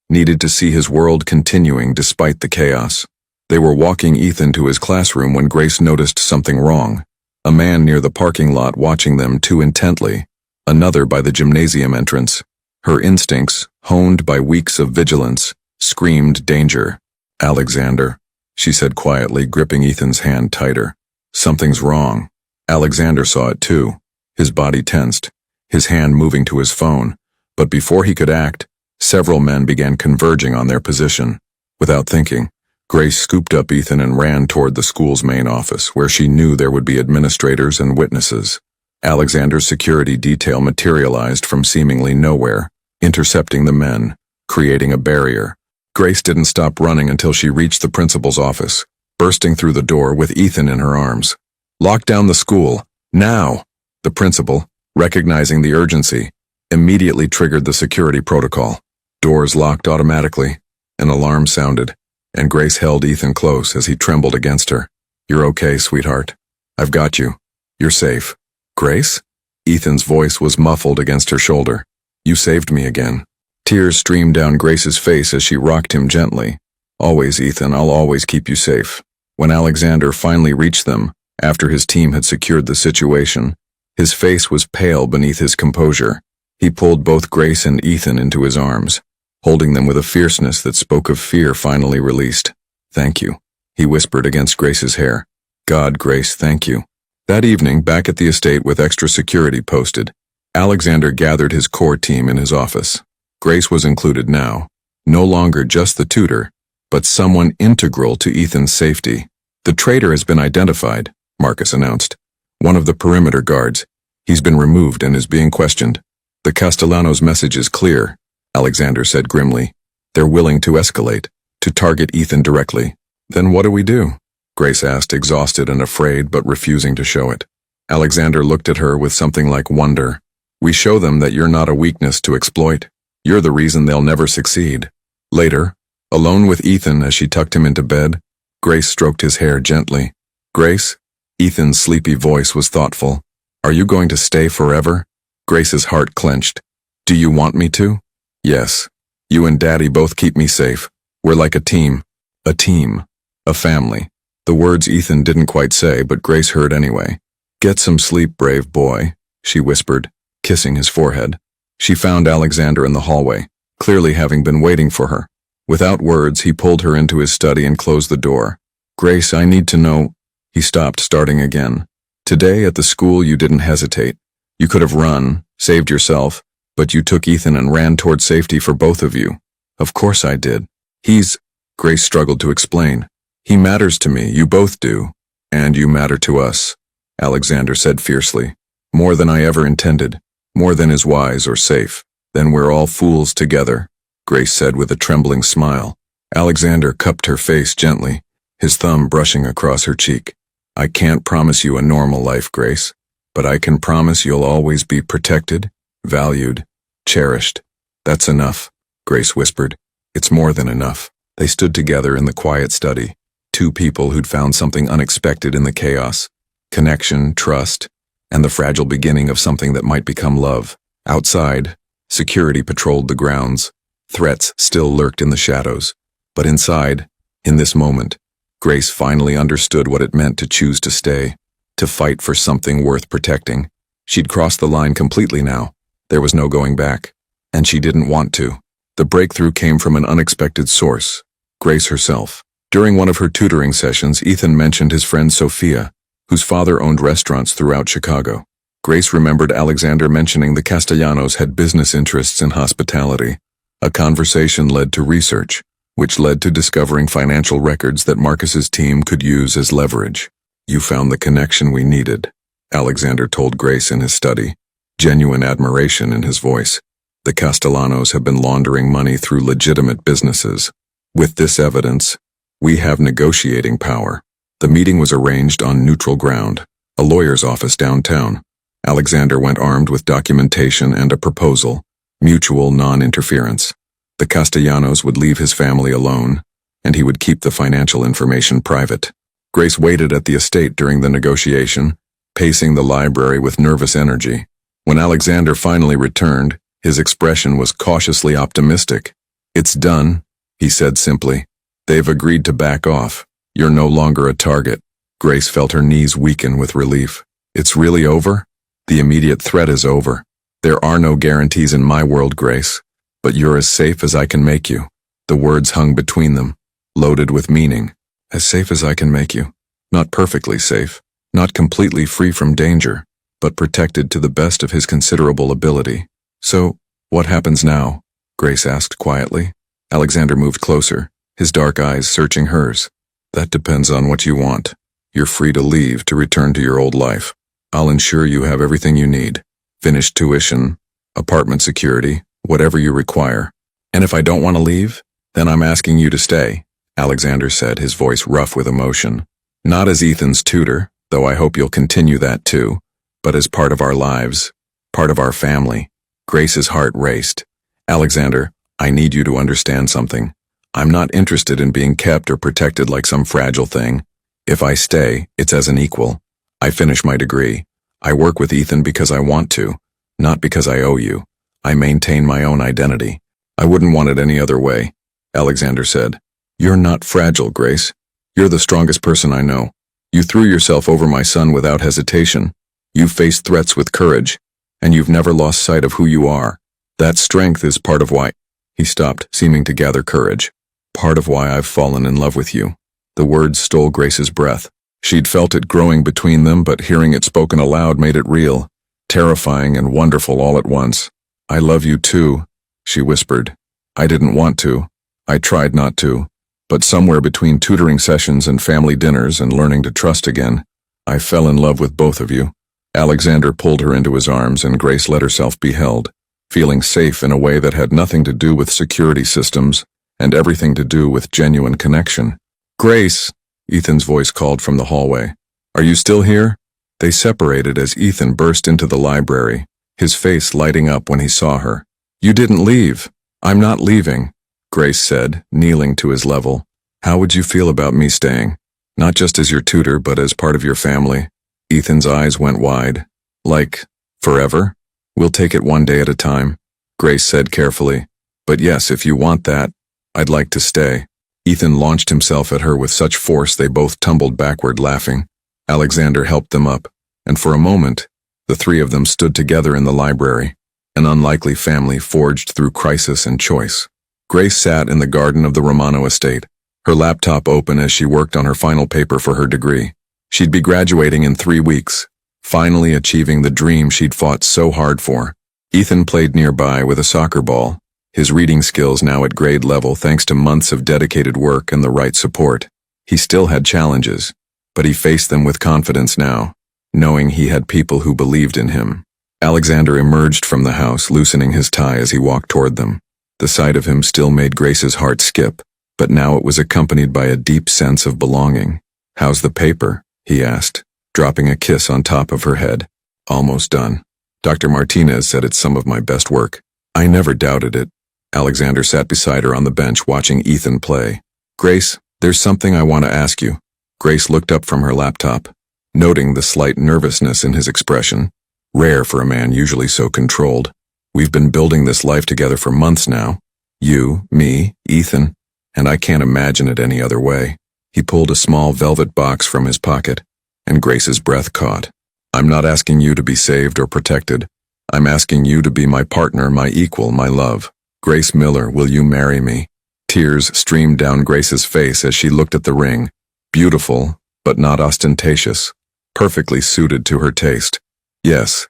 needed to see his world continuing despite the chaos. They were walking Ethan to his classroom when Grace noticed something wrong. A man near the parking lot watching them too intently, another by the gymnasium entrance. Her instincts, honed by weeks of vigilance, screamed danger. "Alexander," she said quietly, gripping Ethan's hand tighter. "Something's wrong." Alexander saw it too, his body tensed, his hand moving to his phone, but before he could act, several men began converging on their position. Without thinking, Grace scooped up Ethan and ran toward the school's main office, where she knew there would be administrators and witnesses. Alexander's security detail materialized from seemingly nowhere, intercepting the men, creating a barrier. Grace didn't stop running until she reached the principal's office, bursting through the door with Ethan in her arms. "Lock down the school, now!" The principal, recognizing the urgency, immediately triggered the security protocol. Doors locked automatically, an alarm sounded, and Grace held Ethan close as he trembled against her. "You're okay, sweetheart. I've got you. You're safe." "Grace?" Ethan's voice was muffled against her shoulder. "You saved me again." Tears streamed down Grace's face as she rocked him gently. "Always, Ethan, I'll always keep you safe." When Alexander finally reached them, after his team had secured the situation, his face was pale beneath his composure. He pulled both Grace and Ethan into his arms, holding them with a fierceness that spoke of fear finally released. "Thank you," he whispered against Grace's hair. "God, Grace, thank you." That evening, back at the estate with extra security posted, Alexander gathered his core team in his office. Grace was included now, no longer just the tutor, but someone integral to Ethan's safety. "The traitor has been identified," Marcus announced. "One of the perimeter guards. He's been removed and is being questioned." "The Castellanos' message is clear," Alexander said grimly. "They're willing to escalate, to target Ethan directly." "Then what do we do?" Grace asked, exhausted and afraid but refusing to show it. Alexander looked at her with something like wonder. "We show them that you're not a weakness to exploit. You're the reason they'll never succeed." Later, alone with Ethan as she tucked him into bed, Grace stroked his hair gently. "Grace?" Ethan's sleepy voice was thoughtful. "Are you going to stay forever?" Grace's heart clenched. "Do you want me to?" "Yes. You and Daddy both keep me safe. We're like a team. A team. A family." The words Ethan didn't quite say, but Grace heard anyway. "Get some sleep, brave boy," she whispered, kissing his forehead. She found Alexander in the hallway, clearly having been waiting for her. Without words, he pulled her into his study and closed the door. "Grace, I need to know—" He stopped, starting again. "Today at the school you didn't hesitate. You could have run, saved yourself, but you took Ethan and ran toward safety for both of you." "Of course I did. He's—" Grace struggled to explain. "He matters to me, you both do. And you matter to us," Alexander said fiercely. "More than I ever intended. More than is wise or safe. Then we're all fools together," Grace said with a trembling smile. Alexander cupped her face gently, his thumb brushing across her cheek. "I can't promise you a normal life, Grace, but I can promise you'll always be protected, valued, cherished." "That's enough," Grace whispered. "It's more than enough." They stood together in the quiet study, two people who'd found something unexpected in the chaos. Connection, trust, and the fragile beginning of something that might become love. Outside, security patrolled the grounds. Threats still lurked in the shadows. But inside, in this moment, Grace finally understood what it meant to choose to stay, to fight for something worth protecting. She'd crossed the line completely now. There was no going back. And she didn't want to. The breakthrough came from an unexpected source, Grace herself. During one of her tutoring sessions, Ethan mentioned his friend Sophia, whose father owned restaurants throughout Chicago. Grace remembered Alexander mentioning the Castellanos had business interests in hospitality. A conversation led to research, which led to discovering financial records that Marcus's team could use as leverage. "You found the connection we needed," Alexander told Grace in his study, genuine admiration in his voice. "The Castellanos have been laundering money through legitimate businesses. With this evidence, We have negotiating power. The meeting was arranged on neutral ground, a lawyer's office downtown. Alexander went armed with documentation and a proposal, mutual non-interference. The Castellanos would leave his family alone, and he would keep the financial information private. Grace waited at the estate during the negotiation, pacing the library with nervous energy. When Alexander finally returned, his expression was cautiously optimistic. "It's done," he said simply. "They've agreed to back off. You're no longer a target." Grace felt her knees weaken with relief. "It's really over?" "The immediate threat is over. There are no guarantees in my world, Grace, but you're as safe as I can make you." The words hung between them, loaded with meaning. As safe as I can make you. Not perfectly safe, not completely free from danger, but protected to the best of his considerable ability. "So, what happens now?" Grace asked quietly. Alexander moved closer, his dark eyes searching hers. "That depends on what you want. You're free to leave, to return to your old life. I'll ensure you have everything you need. Finished tuition, apartment security, whatever you require. And if I don't want to leave, then I'm asking you to stay," Alexander said, his voice rough with emotion. "Not as Ethan's tutor, though I hope you'll continue that too, but as part of our lives, part of our family." Grace's heart raced. "Alexander, I need you to understand something. I'm not interested in being kept or protected like some fragile thing. If I stay, it's as an equal. I finish my degree. I work with Ethan because I want to, not because I owe you. I maintain my own identity. I wouldn't want it any other way," Alexander said. "You're not fragile, Grace. You're the strongest person I know. You threw yourself over my son without hesitation. You've faced threats with courage, and you've never lost sight of who you are. That strength is part of why—" He stopped, seeming to gather courage. "Part of why I've fallen in love with you." The words stole Grace's breath. She'd felt it growing between them, but hearing it spoken aloud made it real, terrifying and wonderful all at once. "I love you too," she whispered. "I didn't want to. I tried not to. But somewhere between tutoring sessions and family dinners and learning to trust again, I fell in love with both of you." Alexander pulled her into his arms and Grace let herself be held, feeling safe in a way that had nothing to do with security systems and everything to do with genuine connection. "Grace," Ethan's voice called from the hallway. "Are you still here?" They separated as Ethan burst into the library, his face lighting up when he saw her. "You didn't leave." "I'm not leaving," Grace said, kneeling to his level. "How would you feel about me staying? Not just as your tutor, but as part of your family?" Ethan's eyes went wide. "Like, forever?" "We'll take it one day at a time," Grace said carefully. "But yes, if you want that, I'd like to stay." Ethan launched himself at her with such force they both tumbled backward laughing. Alexander helped them up, and for a moment, the three of them stood together in the library, an unlikely family forged through crisis and choice. Grace sat in the garden of the Romano estate, her laptop open as she worked on her final paper for her degree. She'd be graduating in 3 weeks, finally achieving the dream she'd fought so hard for. Ethan played nearby with a soccer ball, his reading skills now at grade level thanks to months of dedicated work and the right support. He still had challenges, but he faced them with confidence now, knowing he had people who believed in him. Alexander emerged from the house, loosening his tie as he walked toward them. The sight of him still made Grace's heart skip, but now it was accompanied by a deep sense of belonging. "How's the paper?" he asked, dropping a kiss on top of her head. "Almost done. Dr. Martinez said it's some of my best work." "I never doubted it." Alexander sat beside her on the bench watching Ethan play. "Grace, there's something I want to ask you." Grace looked up from her laptop, noting the slight nervousness in his expression, rare for a man usually so controlled. "We've been building this life together for months now. You, me, Ethan, and I can't imagine it any other way." He pulled a small velvet box from his pocket, and Grace's breath caught. "I'm not asking you to be saved or protected. I'm asking you to be my partner, my equal, my love. Grace Miller, will you marry me?" Tears streamed down Grace's face as she looked at the ring. Beautiful, but not ostentatious. Perfectly suited to her taste. Yes,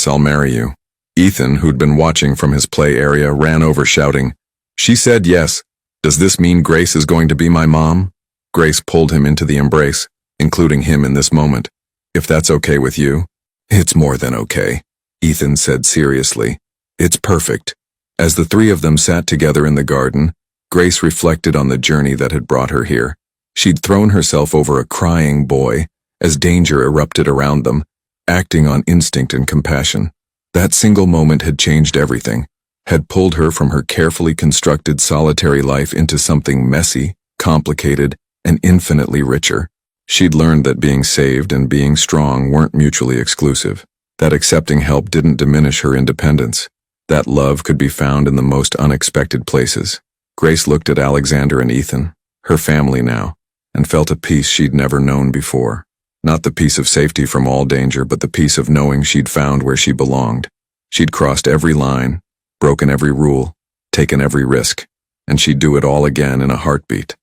I'll marry you." Ethan, who'd been watching from his play area, ran over shouting, "She said yes. Does this mean Grace is going to be my mom?" Grace pulled him into the embrace, including him in this moment. "If that's okay with you." "It's more than okay," Ethan said seriously. "It's perfect." As the three of them sat together in the garden, Grace reflected on the journey that had brought her here. She'd thrown herself over a crying boy as danger erupted around them, acting on instinct and compassion. That single moment had changed everything, had pulled her from her carefully constructed solitary life into something messy, complicated, and infinitely richer. She'd learned that being saved and being strong weren't mutually exclusive, that accepting help didn't diminish her independence, that love could be found in the most unexpected places. Grace looked at Alexander and Ethan, her family now, and felt a peace she'd never known before. Not the peace of safety from all danger, but the peace of knowing she'd found where she belonged. She'd crossed every line, broken every rule, taken every risk, and she'd do it all again in a heartbeat.